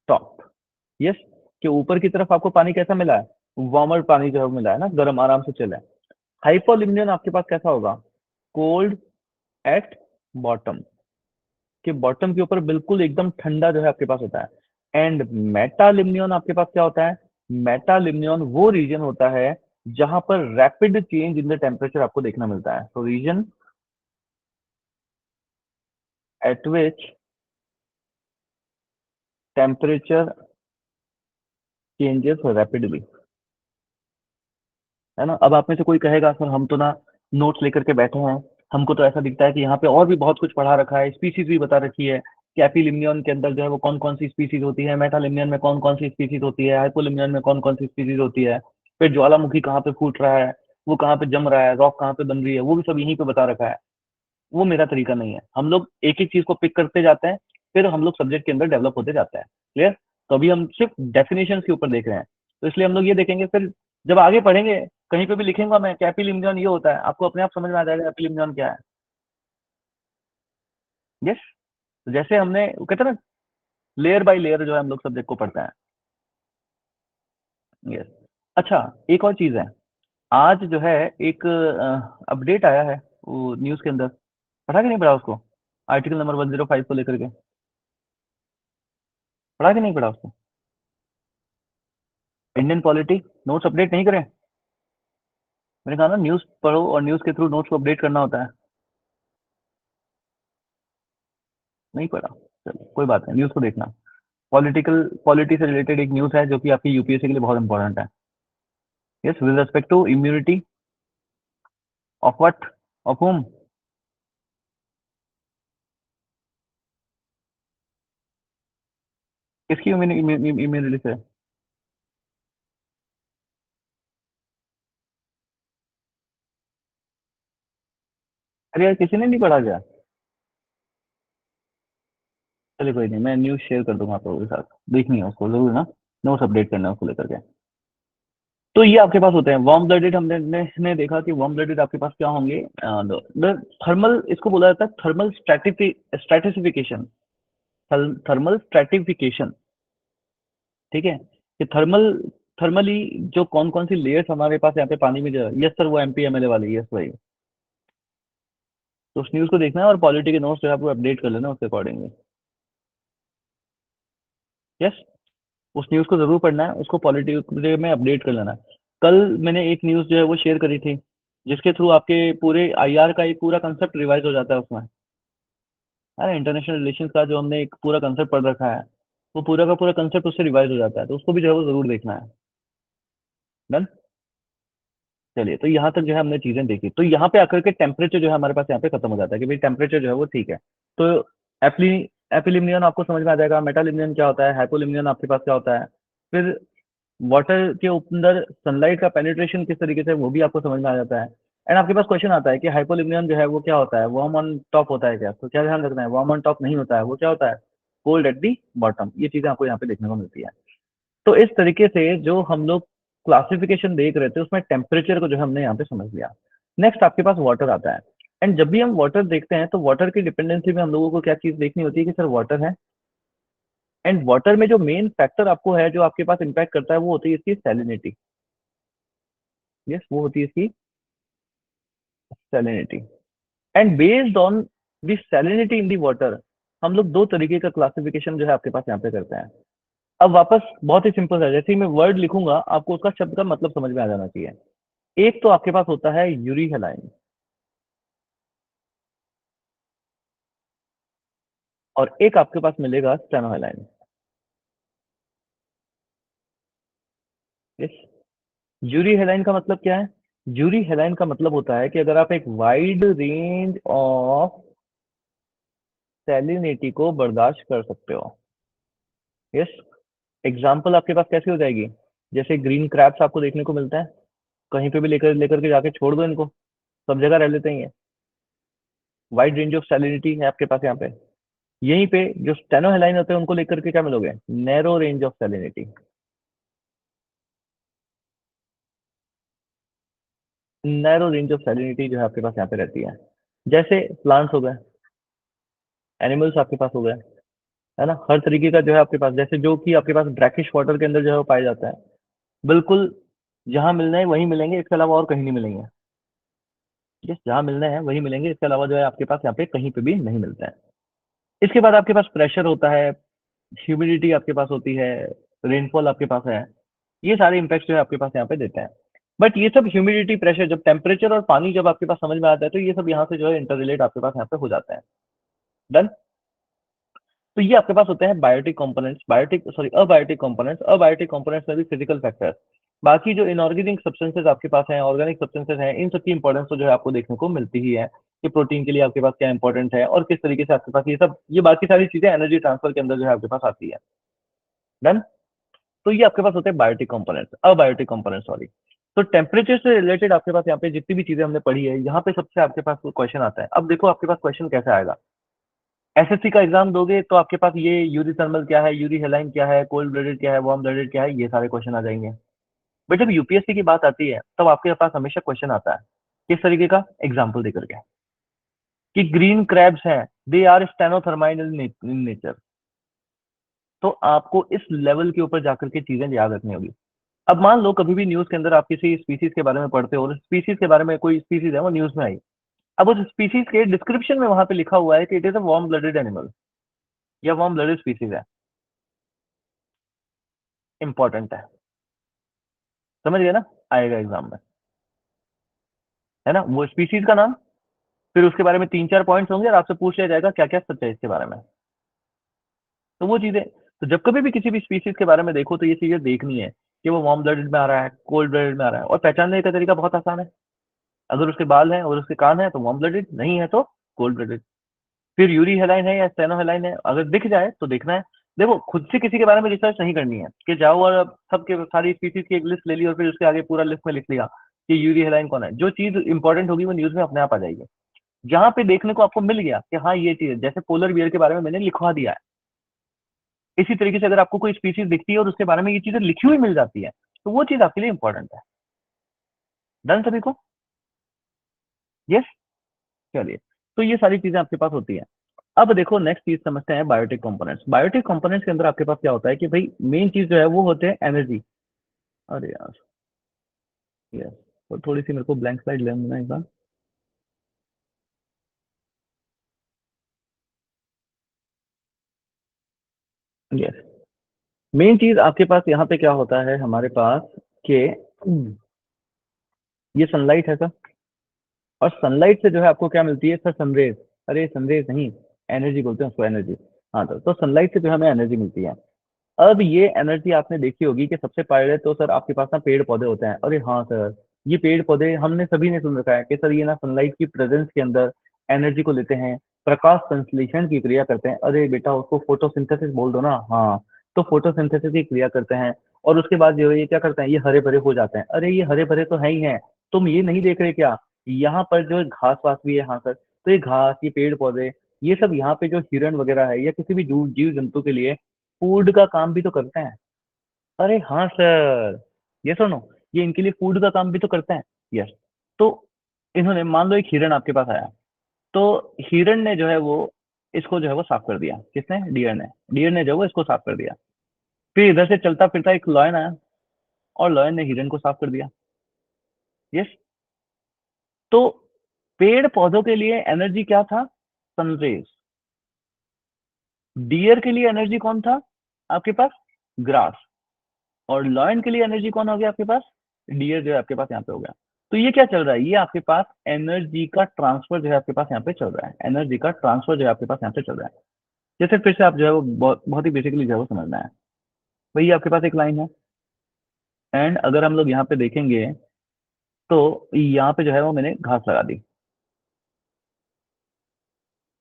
टॉप। यस, कि ऊपर की तरफ आपको पानी कैसा मिला है? वार्मर पानी जो है वो मिला है ना, गर्म आराम से चले। हाइपोलिम्नियन आपके पास कैसा होगा? कोल्ड एट बॉटम, कि बॉटम के ऊपर बिल्कुल एकदम ठंडा जो है आपके पास होता है। एंड मेटालिम्नियन आपके पास क्या होता है? मेटालिम्नियन वो रीजन होता है जहां पर rapid change in the temperature आपको देखना मिलता है। तो region at which temperature changes rapidly, है ना। अब आप में से कोई कहेगा सर हम तो ना नोट्स लेकर के बैठे हैं, हमको तो ऐसा दिखता है कि यहाँ पे और भी बहुत कुछ पढ़ा रखा है, स्पीसीज भी बता रखी है कि एपिलिम्नियन के अंदर जो है वो कौन कौन सी स्पीसीज होती है, मेटालिम्नियन में कौन कौन सी स्पीसीज होती है, हाइपोलिम्नियन में कौन कौन सी स्पीसीज होती है, फिर ज्वालामुखी कहाँ पे फूट रहा है, वो कहाँ पे जम रहा है, रॉक कहाँ पे बन रही है, वो भी सब यहीं पे बता रखा है। वो मेरा तरीका नहीं है। हम लोग एक एक चीज को पिक करते जाते हैं, फिर हम लोग सब्जेक्ट के अंदर डेवलप होते जाते हैं। क्लियर? तो अभी हम सिर्फ डेफिनेशन के ऊपर देख रहे हैं, तो इसलिए हम लोग ये देखेंगे, फिर जब आगे पढ़ेंगे कहीं पे भी लिखेंगे मैं कि एपिलिम्नियन ये होता है, आपको अपने आप समझ में आ जाएगा एपिलिम्नियन क्या है। यस, तो जैसे हमने वो कहते हैं ना, लेयर बाय लेयर जो है हम लोग सब्जेक्ट को पढ़ते हैं। यस। अच्छा, एक और चीज है। आज जो है एक अपडेट आया है वो न्यूज के अंदर, पढ़ा कि नहीं पढ़ा उसको? आर्टिकल नंबर 105 को लेकर के, पढ़ा कि नहीं पढ़ा उसको? इंडियन पॉलिटी नोट्स अपडेट नहीं करें? मैंने कहा ना न्यूज़ पढ़ो और न्यूज़ के थ्रू नोट्स को अपडेट करना होता है। नहीं पढ़ा? चलो कोई बात नहीं, न्यूज़ को देखना। पॉलिटी से रिलेटेड एक न्यूज़ है जो कि आपकी यूपीएससी के लिए बहुत इंपॉर्टेंट है। Yes, with respect to immunity of what, of whom? किसकी इम्यूनिटी से? अरे यार किसी ने नहीं पढ़ा क्या? चलिए कोई नहीं, मैं न्यूज़ शेयर कर दूंगा आप लोगों के साथ, देखनी है उसको जरूर ना, नोट्स अपडेट करना है उसको लेकर के। तो ये आपके पास होते हैं वार्म ब्लडेड। हमने ने देखा कि वार्म ब्लडेड आपके पास क्या होंगे? थर्मल, इसको बोला जाता है थर्मल स्ट्रेटिफिकेशन। थर्मल स्ट्रेटिफिकेशन, ठीक है। कि थर्मली जो कौन कौन सी लेयर्स हमारे पास यहाँ पे पानी में जो, यस सर वो एमपीएमएलए वाली, यस भाई। तो उस न्यूज़ को देखना है और पॉलिटी के नोट्स जो है आपको अपडेट कर लेना उसके अकॉर्डिंगली। यस, उस न्यूज़ को जरूर पढ़ना है, उसको पॉलिटी में अपडेट कर लेना है। कल मैंने एक न्यूज़ जो है वो शेयर करी थी, जिसके थ्रू आपके पूरे आईआर का एक पूरा कंसेप्ट रिवाइज हो जाता है उसमें, है ना। इंटरनेशनल रिलेशंस का जो हमने एक पूरा कंसेप्ट पढ़ रखा है, वो पूरा का पूरा कंसेप्ट उससे रिवाइज हो जाता है, तो उसको भी जो है वो जरूर देखना है। डन। चलिए, तो यहाँ तक जो है हमने चीजें देखी, तो यहाँ पे आकर के टेम्परेचर जो है हमारे पास यहाँ पे खत्म हो जाता है कि भाई टेम्परेचर जो है वो ठीक है। तो एप्ली एपिलिमियन आपको समझ में आ जाएगा, मेटालिमियन क्या होता है, हाइपोलिमियन आपके पास क्या होता है। फिर वाटर के अंदर सनलाइट का पेनिट्रेशन किस तरीके से है, वो भी आपको समझ में आ जाता है। एंड आपके पास क्वेश्चन आता है कि हाइपोलिमियन जो है वो क्या होता है, वार्म ऑन टॉप होता है क्या? तो क्या ध्यान रखना है, वार्म ऑन टॉप नहीं होता है, वो क्या होता है? Cold at the bottom. ये चीजें आपको यहाँ पे देखने को मिलती है। तो इस तरीके से जो हम लोग क्लासिफिकेशन देख रहे थे उसमें टेम्परेचर को जो है हमने यहाँ पे समझ लिया। नेक्स्ट आपके पास वाटर आता है। एंड जब भी हम वाटर देखते हैं तो वाटर की डिपेंडेंसी में हम लोगों को क्या चीज देखनी होती है कि सर वाटर है। एंड वाटर में जो मेन फैक्टर आपको है जो आपके पास इंपैक्ट करता है वो होती है इसकी सैलिनिटी। यस, वो होती है इसकी salinity. And based on the salinity in the water हम लोग दो तरीके का क्लासिफिकेशन जो है आपके पास यहाँ पे करते हैं। अब वापस बहुत ही सिंपल है, जैसे ही मैं वर्ड लिखूंगा आपको उसका शब्द का मतलब समझ में आ जाना चाहिए। एक तो आपके पास होता है यूरी हेलाइन, और एक आपके पास मिलेगा स्टेनोहेलाइन। यस। यूरी हेलाइन का मतलब क्या है? यूरी हेलाइन का मतलब होता है कि अगर आप एक वाइड रेंज ऑफ सैलिनिटी को बर्दाश्त कर सकते हो। यस। एग्जाम्पल आपके पास कैसे हो जाएगी? जैसे ग्रीन क्रैब्स आपको देखने को मिलता है, कहीं पे भी लेकर लेकर के जाके छोड़ दो इनको, सब जगह रह लेते हैं ये। वाइड रेंज ऑफ सैलिनिटी है आपके पास यहाँ पे। यहीं पे जो स्टेनोहेलाइन होते हैं उनको लेकर के क्या मिलोगे? Narrow range of salinity. Narrow range of salinity जो है आपके पास यहाँ पे रहती है। जैसे प्लांट्स हो गए, एनिमल्स आपके पास हो गए, है ना, हर तरीके का जो है आपके पास, जैसे जो कि आपके पास ब्रैकिश वाटर के अंदर जो है वो पाया जाता है, बिल्कुल जहाँ मिलना है वहीं मिलेंगे, इसके अलावा और कहीं नहीं मिलेंगे। जिस जहाँ मिलना है वहीं मिलेंगे, इसके अलावा जो है आपके पास यहाँ पे कहीं पे भी नहीं मिलता है। इसके बाद आपके पास प्रेशर होता है, ह्यूमिडिटी आपके पास होती है, रेनफॉल आपके पास है। ये सारे इम्पैक्ट जो है आपके पास यहाँ पे देते हैं। बट ये सब ह्यूमिडिटी, प्रेशर, जब टेम्परेचर और पानी जब आपके पास समझ में आता है, तो ये सब यहाँ से जो है इंटर रिलेट आपके पास यहाँ पे हो जाता है। डन। तो ये आपके पास होते हैं biotic components, biotic sorry abiotic components. Abiotic components में भी फिजिकल फैक्टर्स, बाकी जो इनऑर्गेनिक सब्सटेंसेस आपके पास हैं, ऑर्गेनिक सब्सटेंसेस हैं, इन सबकी इंपॉर्टेंस तो जो है आपको देखने को मिलती ही है कि प्रोटीन के लिए आपके पास क्या इंपॉर्टेंट है और किस तरीके से आपके पास ये सब, ये बाकी सारी चीजें एनर्जी ट्रांसफर के अंदर जो है आपके पास आती है। डन। तो ये आपके पास होते हैं biotic components, abiotic components sorry. तो टेम्परेचर से रिलेटेड आपके पास यहाँ पे जितनी भी चीजें हमने पढ़ी है, यहाँ पे सबसे आपके पास क्वेश्चन आता है। अब देखो आपके पास क्वेश्चन कैसे आएगा। एसएससी का एग्जाम दोगे तो आपके पास ये यूरी थर्मल क्या है, यूरी हेलाइन क्या है, कोल्ड ब्लडेड क्या है, वार्म ब्लडेड क्या है, ये सारे क्वेश्चन आ जाएंगे। बट जब यूपीएससी की बात आती है तब आपके पास हमेशा क्वेश्चन आता है किस तरीके का, एग्जाम्पल देकर के, कि ग्रीन क्रैब्स हैं, दे आर स्टेनोथर्माइन इन नेचर। तो आपको इस लेवल के ऊपर जाकर के चीजें याद रखनी होगी। अब मान लो कभी भी न्यूज के अंदर आप किसी स्पीसीज के बारे में पढ़ते हो और स्पीसीज के बारे में, कोई स्पीसीज है वो न्यूज में आई, अब उस स्पीसीज के डिस्क्रिप्शन में वहां पे लिखा हुआ है कि it is a warm blooded animal या वार्म ब्लडेड स्पीसीज है, इंपॉर्टेंट है। समझ गए ना, आएगा एग्जाम में, है ना, वो स्पीसीज का नाम, फिर उसके बारे में तीन चार पॉइंट्स होंगे और आपसे पूछ लिया जाएगा क्या क्या सच है इसके बारे में। तो वो चीजें, तो जब कभी भी किसी भी स्पीसीज के बारे में देखो तो ये चीजें देखनी है कि वो वार्म ब्लडेड में आ रहा है, कोल्ड ब्लडेड में आ रहा है, और पहचानने का तरीका बहुत आसान है। अगर उसके बाल हैं और उसके कान है तो वार्म ब्लडेड, नहीं है तो कोल्ड ब्लडेड। फिर यूरी हेलाइन है या स्टेनो हेलाइन है, अगर दिख जाए तो देखना है। देखो खुद से किसी के बारे में रिसर्च नहीं करनी है कि जाओ और अब सबके सारी स्पीसीज की एक लिस्ट ले ली और फिर उसके आगे पूरा लिस्ट में लिख लिया कि यूरी हेलाइन कौन है। जो चीज इंपॉर्टेंट होगी वो न्यूज में अपने आप आ जाएगी। जहां पे देखने को आपको मिल गया कि हाँ ये चीज है, जैसे पोलर बियर के बारे में मैंने लिखवा दिया है, इसी तरीके से अगर आपको कोई स्पीसीज दिखती है और उसके बारे में ये चीजें लिखी हुई मिल जाती है, तो वो चीज आपके लिए इंपॉर्टेंट है। डन सभी को? यस। चलिए, तो ये सारी चीजें आपके पास होती है। अब देखो नेक्स्ट चीज समझते हैं, बायोटिक कंपोनेंट्स। बायोटिक कंपोनेंट्स के अंदर आपके पास क्या होता है कि भाई मेन चीज जो है वो होते हैं एनर्जी। अरे यार, यस, तो थोड़ी सी मेरे को ब्लैंक स्लाइड लेना एक बार। यस, मेन चीज आपके पास यहाँ पे क्या होता है हमारे पास कि ये सनलाइट है सर, और सनलाइट से जो है आपको क्या मिलती है सर, सनरेज। अरे सनरेज नहीं, एनर्जी बोलते हैं उसको, एनर्जी। हाँ, तो सनलाइट से जो हमें एनर्जी मिलती है। अब ये एनर्जी आपने देखी होगी कि सबसे पहले तो सर आपके पास ना पेड़ पौधे होते हैं। अरे हाँ सर, ये पेड़ पौधे हमने सभी ने सुन रखा है कि सर ये ना सनलाइट की प्रेजेंस के अंदर एनर्जी को लेते हैं, प्रकाश संश्लेषण की क्रिया करते हैं। अरे बेटा उसको फोटोसिंथेसिस बोल दो ना। हाँ, तो फोटोसिंथेसिस की क्रिया करते हैं, और उसके बाद जो है ये क्या करते हैं, ये हरे भरे हो जाते हैं। अरे ये हरे भरे तो है ही हैं, तुम ये नहीं देख रहे क्या, यहाँ पर जो घास वास भी है। हाँ सर, तो ये घास, ये पेड़ पौधे, ये सब यहाँ पे जो हिरण वगैरह है या किसी भी जीव जंतु के लिए फूड का काम भी तो करते हैं। अरे हाँ सर, ये सुनो, ये इनके लिए फूड का काम भी तो करते हैं। यस। तो इन्होंने, मान लो एक हिरण आपके पास आया, तो हिरण ने जो है वो इसको जो है वो साफ कर दिया। किसने? डियर ने जो है वो इसको साफ कर दिया। फिर इधर से चलता फिरता एक लॉयन आया और लॉयन ने हिरण को साफ कर दिया। यस। तो पेड़ पौधों के लिए एनर्जी क्या था? सनरेज। डियर के लिए एनर्जी कौन था आपके पास? ग्रास। और लॉयन के लिए एनर्जी कौन हो गया आपके पास? डियर जो है आपके पास यहाँ पे हो गया। तो ये क्या चल रहा है, ये आपके पास एनर्जी का ट्रांसफर जो है आपके पास यहाँ पे चल रहा है, एनर्जी का ट्रांसफर जो है आपके पास यहाँ पे चल रहा है। जैसे फिर से आप जो है वो बहुत बहुत ही बेसिकली जो है वो समझना है। वही आपके पास एक लाइन है, एंड अगर हम लोग यहाँ पे देखेंगे तो यहाँ पे जो है वो मैंने घास लगा दी।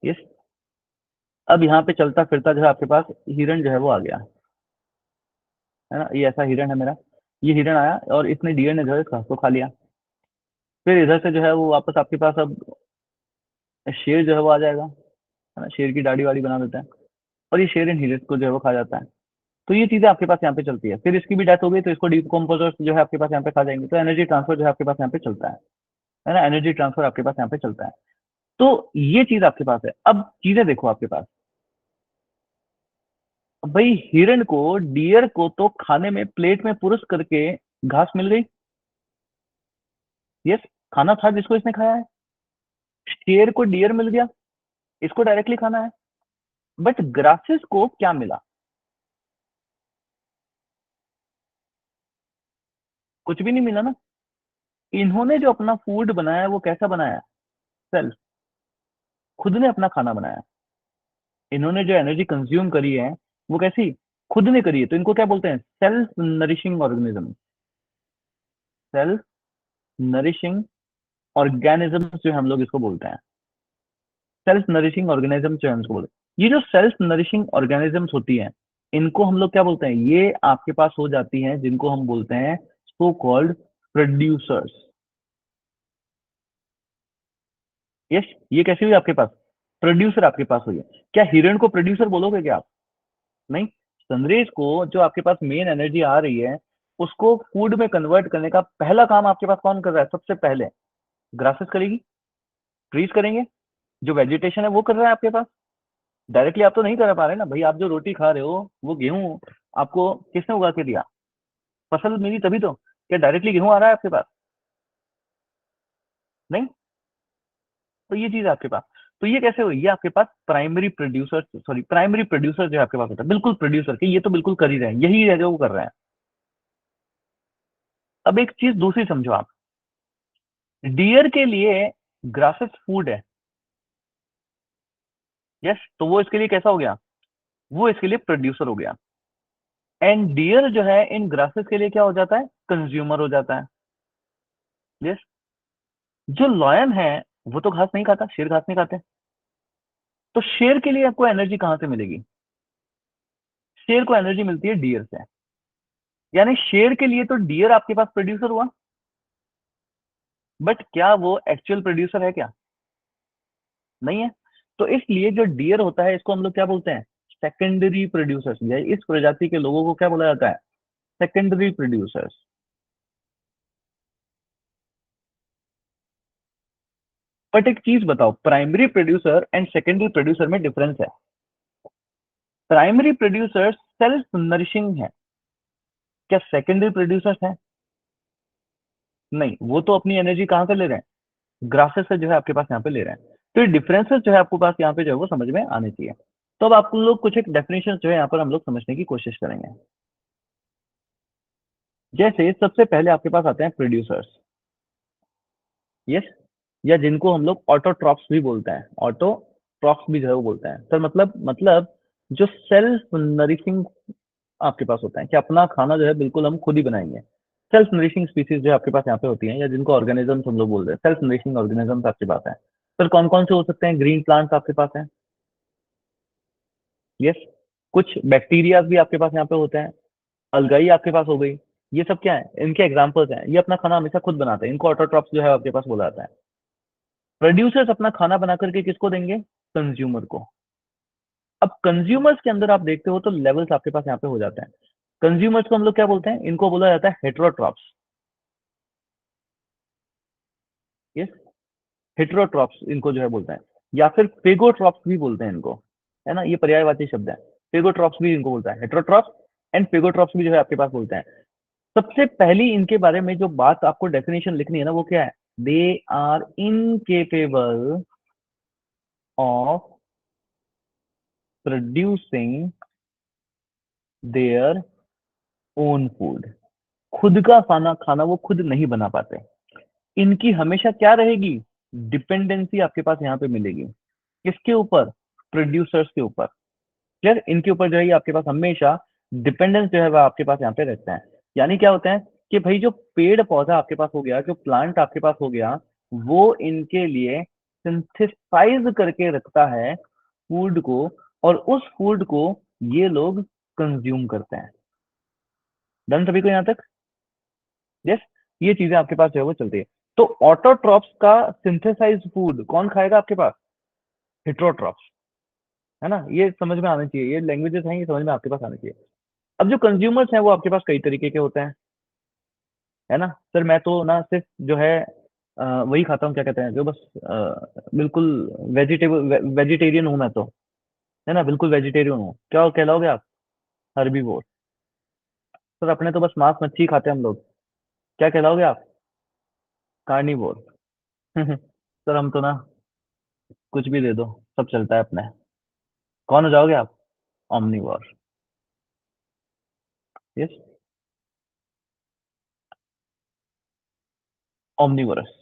यस। अब यहाँ पे चलता फिरता जो है आपके पास हिरण जो है वो आ गया, है ना, ये ऐसा हिरण है मेरा। ये हिरण आया और इसने, डियर ने जो है इस घास को खा लिया। फिर इधर से जो है वो वापस आपके पास अब शेर जो है वो आ जाएगा, है ना, शेर की दाढ़ी वाड़ी बना देता है, और ये शेर इन हिरस को जो है वो खा जाता है। तो ये चीजें आपके पास यहाँ पे चलती है। फिर इसकी भी डेथ हो गई तो इसको डिकम्पोजर्स जो है आपके पास यहाँ पे खा जाएंगे। तो एनर्जी ट्रांसफर जो है आपके पास यहाँ पे चलता है। है ना, एनर्जी ट्रांसफर आपके पास यहाँ पे चलता है। तो ये चीज आपके पास है। अब चीजें देखो आपके पास। अब भाई हिरण को, डियर को तो खाने में प्लेट में पुरुष करके घास मिल गई। यस, खाना था जिसको इसने खाया है। शेर को डियर मिल गया, इसको डायरेक्टली खाना है। बट ग्रासेस को क्या मिला? कुछ भी नहीं मिला ना। इन्होंने जो अपना फूड बनाया है वो कैसा बनाया है? सेल्फ, खुद ने अपना खाना बनाया। इन्होंने जो एनर्जी कंज्यूम करी है वो कैसी? खुद ने करी है। तो इनको क्या बोलते हैं? Self nourishing organism. Self nourishing organism जो हम लोग इसको बोलते हैं। सेल्फ नरिशिंग ऑर्गेनिज्म जो हम इसको बोलते हैं, ये जो सेल्फ नरिशिंग ऑर्गेनिजम्स होती हैं, इनको हम लोग क्या बोलते हैं? ये आपके पास हो जाती हैं जिनको हम बोलते हैं सो कॉल्ड प्रोड्यूसर्स। यस, ये कैसी हुई आपके पास? प्रोड्यूसर आपके पास हुई है। क्या हिरण को प्रोड्यूसर बोलोगे क्या आप? नहीं। सनरेज को जो आपके पास मेन एनर्जी आ रही है, उसको फूड में कन्वर्ट करने का पहला काम आपके पास कौन कर रहा है? सबसे पहले ग्रासेस करेगी, ट्रीज करेंगे। जो वेजिटेशन है वो कर रहा है आपके पास। डायरेक्टली आप तो नहीं कर पा रहे ना भाई। आप जो रोटी खा रहे हो वो गेहूं आपको किसने उगा के दिया? फसल मिली तभी तो। क्या डायरेक्टली गेहूं आ रहा है आपके पास? नहीं। तो ये चीज है आपके पास। तो ये कैसे हुई? ये आपके पास primary producer, sorry primary producer जो है आपके पास होता है, बिल्कुल प्रोड्यूसर के, ये तो बिल्कुल कर ही रहे हैं, यही है जो वो कर रहे हैं। अब एक चीज दूसरी समझो आप। डियर के लिए ग्रासेस फूड है। यस, तो वो इसके लिए कैसा हो गया? वो इसके लिए प्रोड्यूसर हो गया। एंड डियर जो है इन ग्रासेस के लिए क्या हो जाता है? कंज्यूमर हो जाता है। यस। जो लॉयन है वो तो घास नहीं खाता, शेर घास नहीं खाते। तो शेर के लिए आपको एनर्जी कहां से मिलेगी? शेर को एनर्जी मिलती है डियर से। यानी शेर के लिए तो डियर आपके पास प्रोड्यूसर हुआ। बट क्या वो एक्चुअल प्रोड्यूसर है क्या? नहीं है। तो इसलिए जो डियर होता है इसको हम लोग क्या बोलते हैं? Secondary producers. या इस प्रजाति के लोगों को क्या बोला जाता है? Secondary producers. बट एक चीज बताओ, primary producer and secondary producer में डिफरेंस है। प्राइमरी प्रोड्यूसर सेल्फ नरिशिंग है। क्या सेकेंडरी प्रोड्यूसर्स हैं? नहीं, वो तो अपनी एनर्जी कहां से ले रहे हैं? ग्रासेस से जो है आपके पास यहाँ पे ले रहे हैं। तो ये डिफरेंसेस जो है आपके पास यहाँ पे जो है वो समझ में आने चाहिए। तो अब आप लोग कुछ एक डेफिनेशन जो है यहाँ पर हम लोग समझने की कोशिश करेंगे। जैसे सबसे पहले आपके पास आते हैं प्रोड्यूसर्स। यस, या जिनको हम लोग ऑटोट्रॉप्स भी बोलते हैं। ऑटोट्रॉप्स भी जो है वो बोलते हैं सर, मतलब जो सेल्फ नरिशिंग आपके पास होता है, कि अपना खाना जो है बिल्कुल हम खुद ही बनाएंगे। सेल्फ नरिशिंग स्पीसीज जो आपके पास यहाँ पे होती हैं, या जिनको ऑर्गेनिजम्स हम लोग बोल रहे हैं, सेल्फ नरिशिंग ऑर्गेनिजम्स आपके पास है। सर कौन कौन से हो सकते हैं? ग्रीन प्लांट्स आपके पास है। यस। कुछ बैक्टीरिया भी आपके पास यहाँ पे होते हैं। अलगाई आपके पास हो गई। ये सब क्या है? इनके एग्जाम्पल्स हैं। ये अपना खाना हमेशा खुद बनाते हैं, इनको ऑटोट्रॉप्स जो है आपके पास बोला जाता है। प्रोड्यूसर्स अपना खाना बना करके किसको देंगे? कंज्यूमर को। अब कंज्यूमर्स के अंदर आप देखते हो तो लेवल्स आपके पास यहाँ पे हो जाते हैं। कंज्यूमर्स को हम लोग क्या बोलते हैं? इनको बोला जाता है हेट्रोट्रॉप्स। यस, हेट्रोट्रॉप्स इनको जो है बोलते हैं। या फिर पेगोट्रॉप्स भी बोलते हैं इनको। है ना, ये पर्यायवाची शब्द है। पेगोट्रॉप्स भी इनको बोलता है, हेट्रोट्रॉप्स एंड पेगोट्रॉप्स भी जो है आपके पास बोलते हैं। सबसे पहली इनके बारे में जो बात आपको डेफिनेशन लिखनी है ना, वो क्या है? They are incapable of producing their own food. खुद का खाना खाना वो खुद नहीं बना पाते। इनकी हमेशा क्या रहेगी? डिपेंडेंसी आपके पास यहाँ पे मिलेगी। किसके ऊपर? प्रोड्यूसर्स के ऊपर। क्लियर? इनके ऊपर जो है ये आपके पास हमेशा डिपेंडेंस जो है वह आपके पास यहाँ पे रहता है। यानी क्या होता है कि भाई जो पेड़ पौधा आपके पास हो गया, जो प्लांट आपके पास हो गया, वो इनके लिए सिंथेसाइज करके रखता है फूड को, और उस फूड को ये लोग कंज्यूम करते हैं। डन सभी को यहाँ तक? यस। ये चीजें आपके पास जो है वो चलती है। तो ऑटोट्रॉप्स का सिंथेसाइज फूड कौन खाएगा आपके पास? हेट्रोट्रॉप्स। है ना, ये समझ में आना चाहिए। ये लैंग्वेजेस हैं, ये समझ में आपके पास आना चाहिए। अब जो कंज्यूमर्स हैं वो आपके पास कई तरीके के होते हैं। है ना सर, मैं तो ना सिर्फ जो है वही खाता हूँ, क्या कहते हैं जो बस बिल्कुल वेजिटेरियन हूँ मैं तो, है ना, बिल्कुल वेजिटेरियन हूँ। क्या कहलाओगे आप? हर्बीवोर। सर अपने तो बस मांस मच्छी खाते हैं हम लोग। क्या कहलाओगे आप? कार्निवोर। सर हम तो ना कुछ भी दे दो, सब चलता है अपने। कौन हो जाओगे आप? ओमनीवोर। Yes, omnivorous.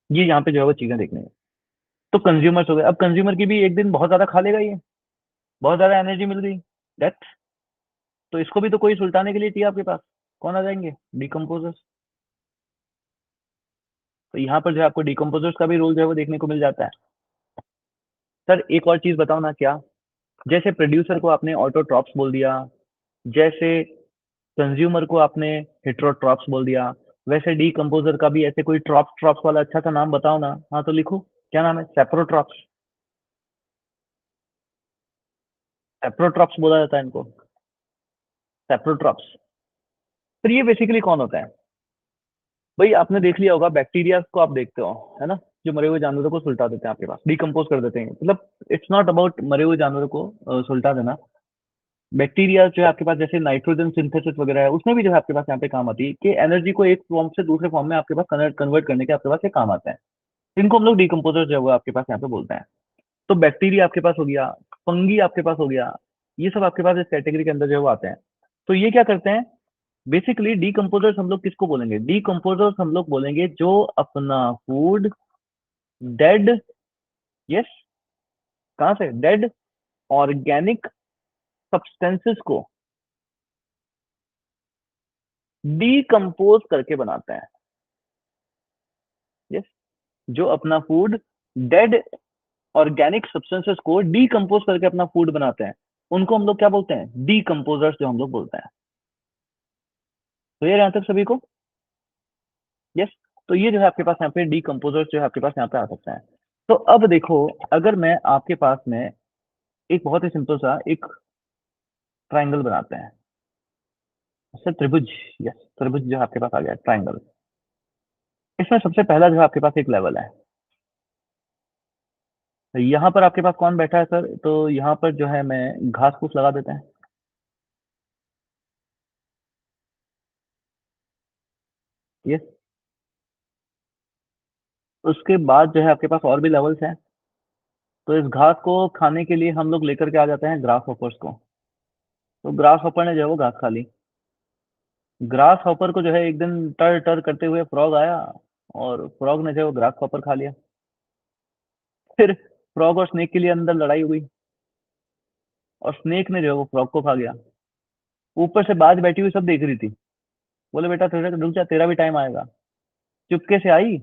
ये यहाँ पे जो है वो चीजें देखनी है। तो कंज्यूमर्स हो गए। अब कंज्यूमर की भी एक दिन बहुत ज्यादा खा लेगा ये, बहुत ज्यादा एनर्जी मिल गई, दैट, तो इसको भी तो कोई सुलटाने के लिए चाहिए आपके पास। कौन आ जाएंगे? डिकम्पोजर्स। तो यहाँ पर जो है आपको डिकम्पोजर्स का भी रोल जो है वो देखने को मिल जाता है। सर एक और चीज बताओ ना, क्या जैसे प्रोड्यूसर को आपने ऑटोट्रॉप्स बोल दिया, जैसे कंज्यूमर को आपने हेट्रोट्रॉप्स बोल दिया, वैसे डीकम्पोजर का भी ऐसे कोई ट्रॉप्स ट्रॉप्स वाला अच्छा सा नाम बताओ ना। हाँ तो लिखो, क्या नाम है? सेप्रोट्रॉप्स। सेप्रोट्रॉप्स बोला जाता है इनको, सेप्रोट्रॉप्स। फिर ये बेसिकली कौन होता है? भाई आपने देख लिया होगा, बैक्टीरिया को आप देखते हो, है ना, जो मरे हुए जानवरों को सुलटा देते हैं आपके पास, डिकम्पोज कर देते हैं। मतलब इट्स नॉट अबाउट मरे हुए जानवरों को सुलटा देना। बैक्टीरिया जो है आपके पास, जैसे नाइट्रोजन सिंथेसिस वगैरह है, उसमें भी जो है आपके पास यहाँ पे काम आती है कि एनर्जी को एक फॉर्म से दूसरे फॉर्म में आपके पास कन्वर्ट करने के आपके पास ये काम आता है। इनको हम लोग डिकम्पोजर जो है वो आपके पास यहाँ पे बोलते हैं। तो बैक्टीरिया आपके पास हो गया, फंगी आपके पास हो गया, ये सब आपके पास इस कैटेगरी के अंदर जो है वो आते हैं। तो ये क्या करते हैं? बेसिकली डीकम्पोजर्स हम लोग किसको बोलेंगे? डीकम्पोजर्स हम लोग बोलेंगे जो अपना फूड डेड, यस, कहाँ से? डेड ऑर्गेनिक सब्सटेंसेस को डीकम्पोज करके बनाते हैं। यस, जो अपना फूड डेड ऑर्गेनिक सब्सटेंसेस को डीकम्पोज करके अपना फूड बनाते हैं, उनको हम लोग क्या बोलते हैं? डीकम्पोजर्स जो हम लोग बोलते हैं। तो ये यहाँ तक सभी को? यस। तो ये जो है आपके पास यहाँ पे डीकम्पोजर्स जो है आपके पास यहाँ पे आ सकता है। तो अब देखो, अगर मैं आपके पास में एक बहुत ही सिंपल सा एक ट्राइंगल बनाते हैं, सर त्रिभुज, यस, त्रिभुज जो है आपके पास आ गया ट्राइंगल। इसमें सबसे पहला जो है आपके पास एक लेवल है। यहाँ पर आपके पास कौन बैठा है सर? तो यहाँ पर जो है मैं घास फूस लगा देते हैं। यस। उसके बाद जो है आपके पास और भी लेवल्स हैं। तो इस घास को खाने के लिए हम लोग लेकर के आ जाते हैं ग्रास हॉपर्स को। तो ग्रास हॉपर ने जो है वो घास खा ली। ग्रास हॉपर को जो है एक दिन टर टर करते हुए फ्रॉग आया, और फ्रॉग ने जो है वो ग्रास हॉपर खा लिया। फिर फ्रॉग और स्नेक के लिए अंदर लड़ाई हुई, और स्नेक ने जो है वो फ्रॉग को खा गया। ऊपर से बाज बैठी हुई सब देख रही थी, बोले बेटा थोड़ा रुक जा, तेरा भी टाइम आएगा। चुपके से आई,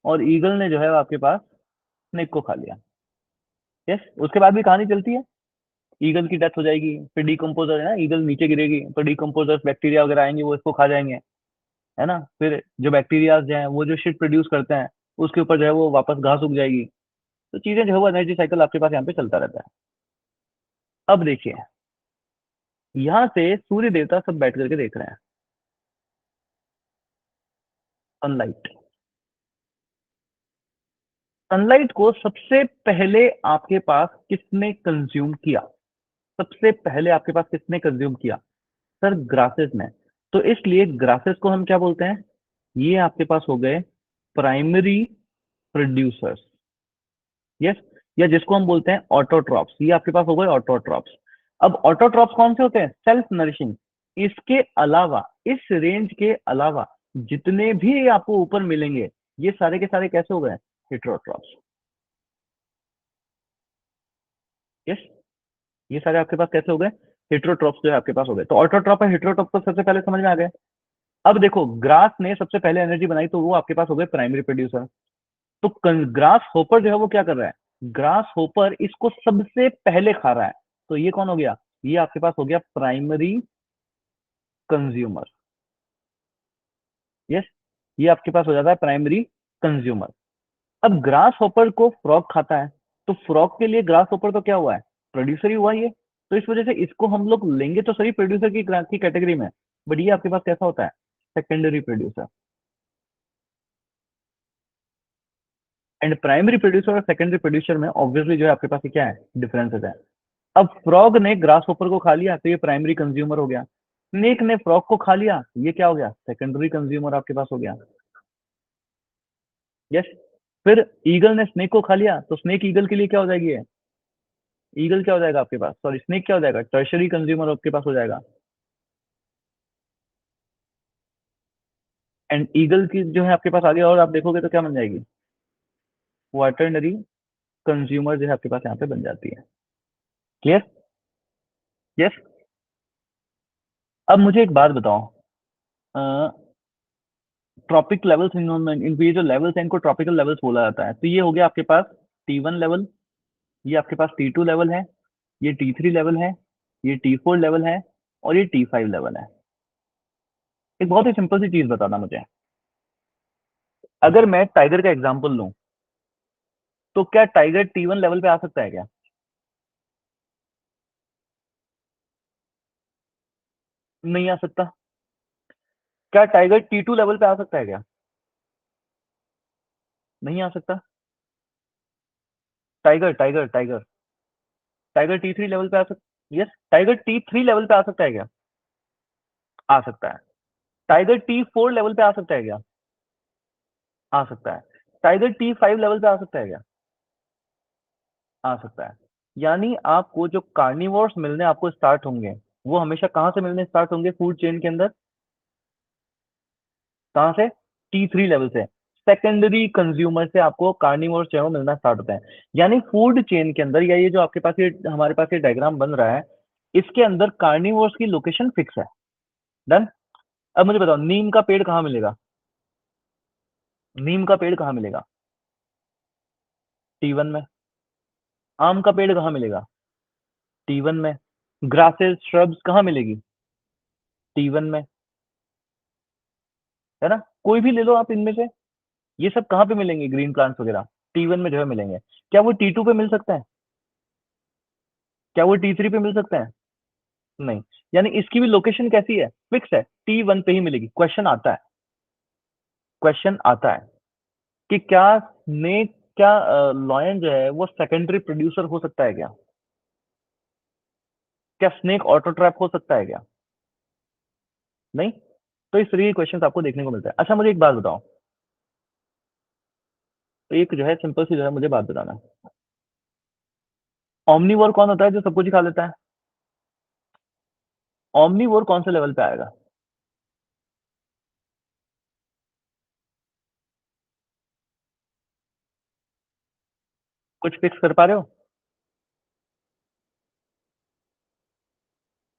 और ईगल ने जो है वो आपके पास स्नेक को खा लिया। यस। उसके बाद भी कहानी चलती है। ईगल की डेथ हो जाएगी, फिर डिकम्पोजर है ना, ईगल नीचे गिरेगी तो डिकम्पोजर्स बैक्टीरिया वगैरह आएंगे, वो इसको खा जाएंगे, है ना। फिर जो बैक्टीरिया जो है वो जो शिट प्रोड्यूस करते हैं, उसके ऊपर जो है वो वापस घास उग जाएगी। तो चीजें जो है वो एनर्जी साइकिल आपके पास यहाँ पे चलता रहता है। अब देखिए, यहाँ से सूर्य देवता सब बैठ करके देख रहे हैं सनलाइट। सनलाइट को सबसे पहले आपके पास किसने कंज्यूम किया? सबसे पहले आपके पास किसने कंज्यूम किया? सर ग्रासेस ने। तो इसलिए ग्रासेस को हम क्या बोलते हैं? ये आपके पास हो गए प्राइमरी प्रोड्यूसर्स। यस। या जिसको हम बोलते हैं ऑटोट्रॉप्स, ये आपके पास हो गए ऑटोट्रॉप्स। अब ऑटोट्रॉप्स कौन से होते हैं? Self nourishing. इसके अलावा, इस रेंज के अलावा जितने भी आपको ऊपर मिलेंगे, ये सारे के सारे कैसे हो गए? हेट्रोट्रॉप्स। यस। ये सारे आपके पास कैसे हो गए? हेट्रोट्रॉप्स जो है आपके पास हो गए। तो ऑटोट्रॉप और हेट्रोट्रॉप तो सबसे पहले समझ में आ गए। अब देखो, ग्रास ने सबसे पहले एनर्जी बनाई, तो वो आपके पास हो गए प्राइमरी प्रोड्यूसर। तो ग्रास होपर जो है वो क्या कर रहा है? ग्रास होपर इसको सबसे पहले खा रहा है। तो ये कौन हो गया? ये आपके पास हो गया प्राइमरी कंज्यूमर। यस। ये आपके पास हो जाता है प्राइमरी कंज्यूमर। अब ग्रास होपर को फ्रॉग खाता है, तो फ्रॉग के लिए ग्रास होपर तो क्या हुआ है? प्रोड्यूसर ही हुआ ये। तो इस वजह से इसको हम लोग लेंगे तो सही प्रोड्यूसर की कैटेगरी में, बट ये आपके पास कैसा होता है? Secondary producer. And primary producer और सेकेंडरी प्रोड्यूसर में ऑब्वियसली जो है आपके पास ये क्या है, डिफरेंसेस है। अब फ्रॉग ने ग्रास होपर को खा लिया तो ये प्राइमरी कंज्यूमर हो गया, स्नेक ने फ्रॉग को खा लिया, ये क्या हो गया, सेकेंडरी कंज्यूमर आपके पास हो गया। यस। फिर ईगल ने स्नेक को खा लिया तो स्नेक ईगल के लिए क्या हो जाएगी है, ईगल क्या हो जाएगा आपके पास, सॉरी स्नेक क्या हो जाएगा, टर्शरी कंज्यूमर आपके पास हो जाएगा। एंड ईगल की जो है आपके पास आगे और आप देखोगे तो क्या बन जाएगी, क्वार्टरनरी कंज्यूमर जो है आपके पास यहाँ पे बन जाती है। क्लियर। यस। अब मुझे एक बात बताओ, ट्रॉपिक लेवल्स, इनको ये जो लेवल्स हैं इनको ट्रॉपिकल लेवल्स बोला जाता है। तो ये हो गया आपके पास T1 लेवल, ये आपके पास T2 लेवल है, ये T3 लेवल है, ये T4 लेवल है, और ये T5 लेवल है। एक बहुत ही सिंपल सी चीज बताना मुझे, अगर मैं टाइगर का एग्जांपल लूं तो क्या टाइगर T1 लेवल पे आ सकता है क्या, नहीं आ सकता। क्या टाइगर T2 लेवल पे आ सकता है क्या, नहीं आ सकता। Tiger tiger tiger tiger T3 level पे आ सकता, यस टाइगर T3 लेवल पे आ सकता है क्या, आ सकता है। टाइगर T4 लेवल पे आ सकता है क्या, आ सकता है। टाइगर T5 लेवल पे आ सकता है क्या, आ सकता है। यानी आपको जो कार्निवोर्स मिलने आपको स्टार्ट होंगे वो हमेशा कहां से मिलने स्टार्ट होंगे फूड चेन के अंदर, कहां से, T3 लेवल से। सेकेंडरी कंज्यूमर से आपको कार्निवोर्स जो है वो मिलना स्टार्ट होता है। यानी फूड चेन के अंदर, या ये जो आपके पास ये हमारे पास ये डायग्राम बन रहा है, इसके अंदर कार्निवोर्स की लोकेशन फिक्स है। डन। अब मुझे बताओ नीम का पेड़ कहाँ मिलेगा, नीम का पेड़ कहाँ मिलेगा, T1 में। आम का पेड़ कहाँ मिलेगा, T1 में। ग्रासेस श्रब्स कहाँ मिलेगी, T1 में, है ना। कोई भी ले लो आप इनमें से, ये सब कहाँ पे मिलेंगे ग्रीन प्लांट्स वगैरह, T1 में जो है मिलेंगे। क्या वो T2 पे मिल सकता है, क्या वो T3 पे मिल सकता है, नहीं। यानी इसकी भी लोकेशन कैसी है, फिक्स है, T1 पे ही मिलेगी। क्वेश्चन आता है, क्वेश्चन आता है कि क्या स्नेक, क्या लॉयन जो है वो सेकेंडरी प्रोड्यूसर हो सकता है क्या, क्या स्नेक ऑटो ट्रैप हो सकता है क्या, नहीं। तो इस तरीके के क्वेश्चन आपको देखने को मिलता है। अच्छा मुझे एक बात बताओ, तो एक जो है सिंपल सी जो है मुझे बात बताना, ऑमनीवोर कौन होता है जो सब कुछ ही खा लेता है, ऑमनीवोर कौन से लेवल पे आएगा, कुछ फिक्स कर पा रहे हो,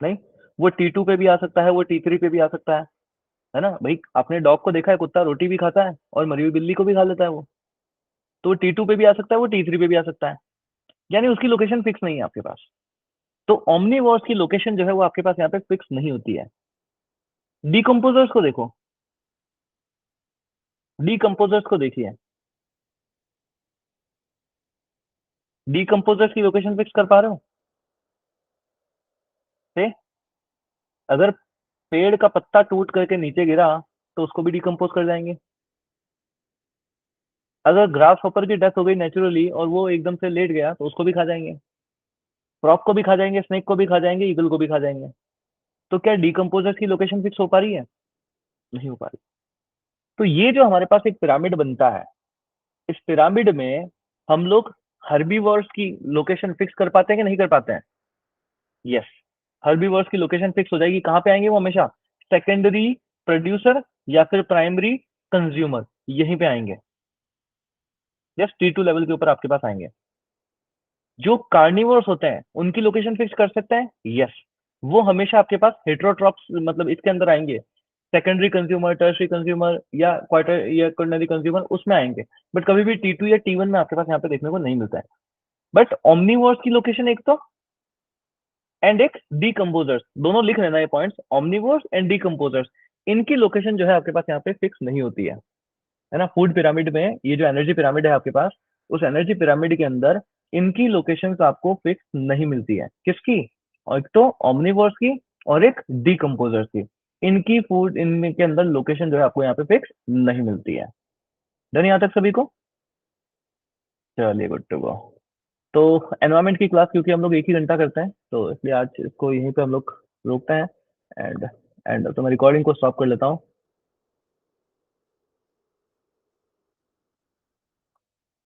नहीं। वो T2 पे भी आ सकता है, वो T3 पे भी आ सकता है ना भाई। आपने डॉग को देखा है, कुत्ता रोटी भी खाता है और मरी हुई बिल्ली को भी खा लेता है वो। तो वो T2 पे भी आ सकता है, वो T3 पे भी आ सकता है। यानी उसकी लोकेशन फिक्स नहीं है आपके पास। तो ओमनीवोर्स की लोकेशन जो है वो आपके पास यहाँ पे फिक्स नहीं होती है। डीकम्पोजर्स को देखो, डीकम्पोजर्स को देखिए, डीकम्पोजर्स की लोकेशन फिक्स कर पा रहे हो, से अगर पेड़ का पत्ता टूट करके नीचे गिरा तो उसको भी डिकम्पोज कर जाएंगे। अगर ग्रास हॉपर की डेथ हो गई नेचुरली और वो एकदम से लेट गया तो उसको भी खा जाएंगे, फ्रॉग को भी खा जाएंगे, स्नेक को भी खा जाएंगे, ईगल को भी खा जाएंगे। तो क्या डीकम्पोजर्स की लोकेशन फिक्स हो पा रही है, नहीं हो पा रही। तो ये जो हमारे पास एक पिरामिड बनता है, इस पिरामिड में हम लोग हर्बीवोर्स की लोकेशन फिक्स कर पाते हैं कि नहीं कर पाते हैं, यस। हर्बीवोर्स की लोकेशन फिक्स हो जाएगी, कहाँ पे आएंगे वो हमेशा, सेकेंडरी प्रोड्यूसर या फिर प्राइमरी कंज्यूमर, यहीं पे आएंगे। यस, T2 लेवल के ऊपर आपके पास आएंगे। जो कार्निवोर्स होते हैं उनकी लोकेशन फिक्स कर सकते हैं, यस। वो हमेशा आपके पास हेट्रोट्रॉप्स मतलब इसके अंदर आएंगे, सेकेंडरी कंज्यूमर, टर्शरी कंज्यूमर या क्वार्टर या क्वार्टरनरी कंज्यूमर उसमें आएंगे। बट कभी भी T2 या T1 में आपके पास यहाँ पे देखने को नहीं मिलता है। बट ओमनीवोर्स की लोकेशन एक तो, एंड एक डीकम्पोजर्स, दोनों लिख लेना ये पॉइंट्स, ओमनीवोर्स एंड डीकम्पोजर्स, इनकी लोकेशन जो है आपके पास यहाँ पे फिक्स नहीं होती है ना। फूड पिरामिड में ये जो एनर्जी पिरामिड है आपके पास, उस एनर्जी पिरामिड के अंदर इनकी लोकेशंस आपको फिक्स नहीं मिलती है। किसकी, और एक तो ओमनिवोर्स की और एक डीकम्पोजर्स की, इनकी फूड इनके अंदर लोकेशन जो है आपको यहाँ पे फिक्स नहीं मिलती है। डन यहाँ तक सभी को। चलिए गुड टू गो। तो एनवायरनमेंट की क्लास क्योंकि हम लोग एक ही घंटा करते हैं, तो इसलिए आज इसको यहीं पे हम लोग रोकते हैं। एंड तो मैं रिकॉर्डिंग को स्टॉप कर लेता हूँ।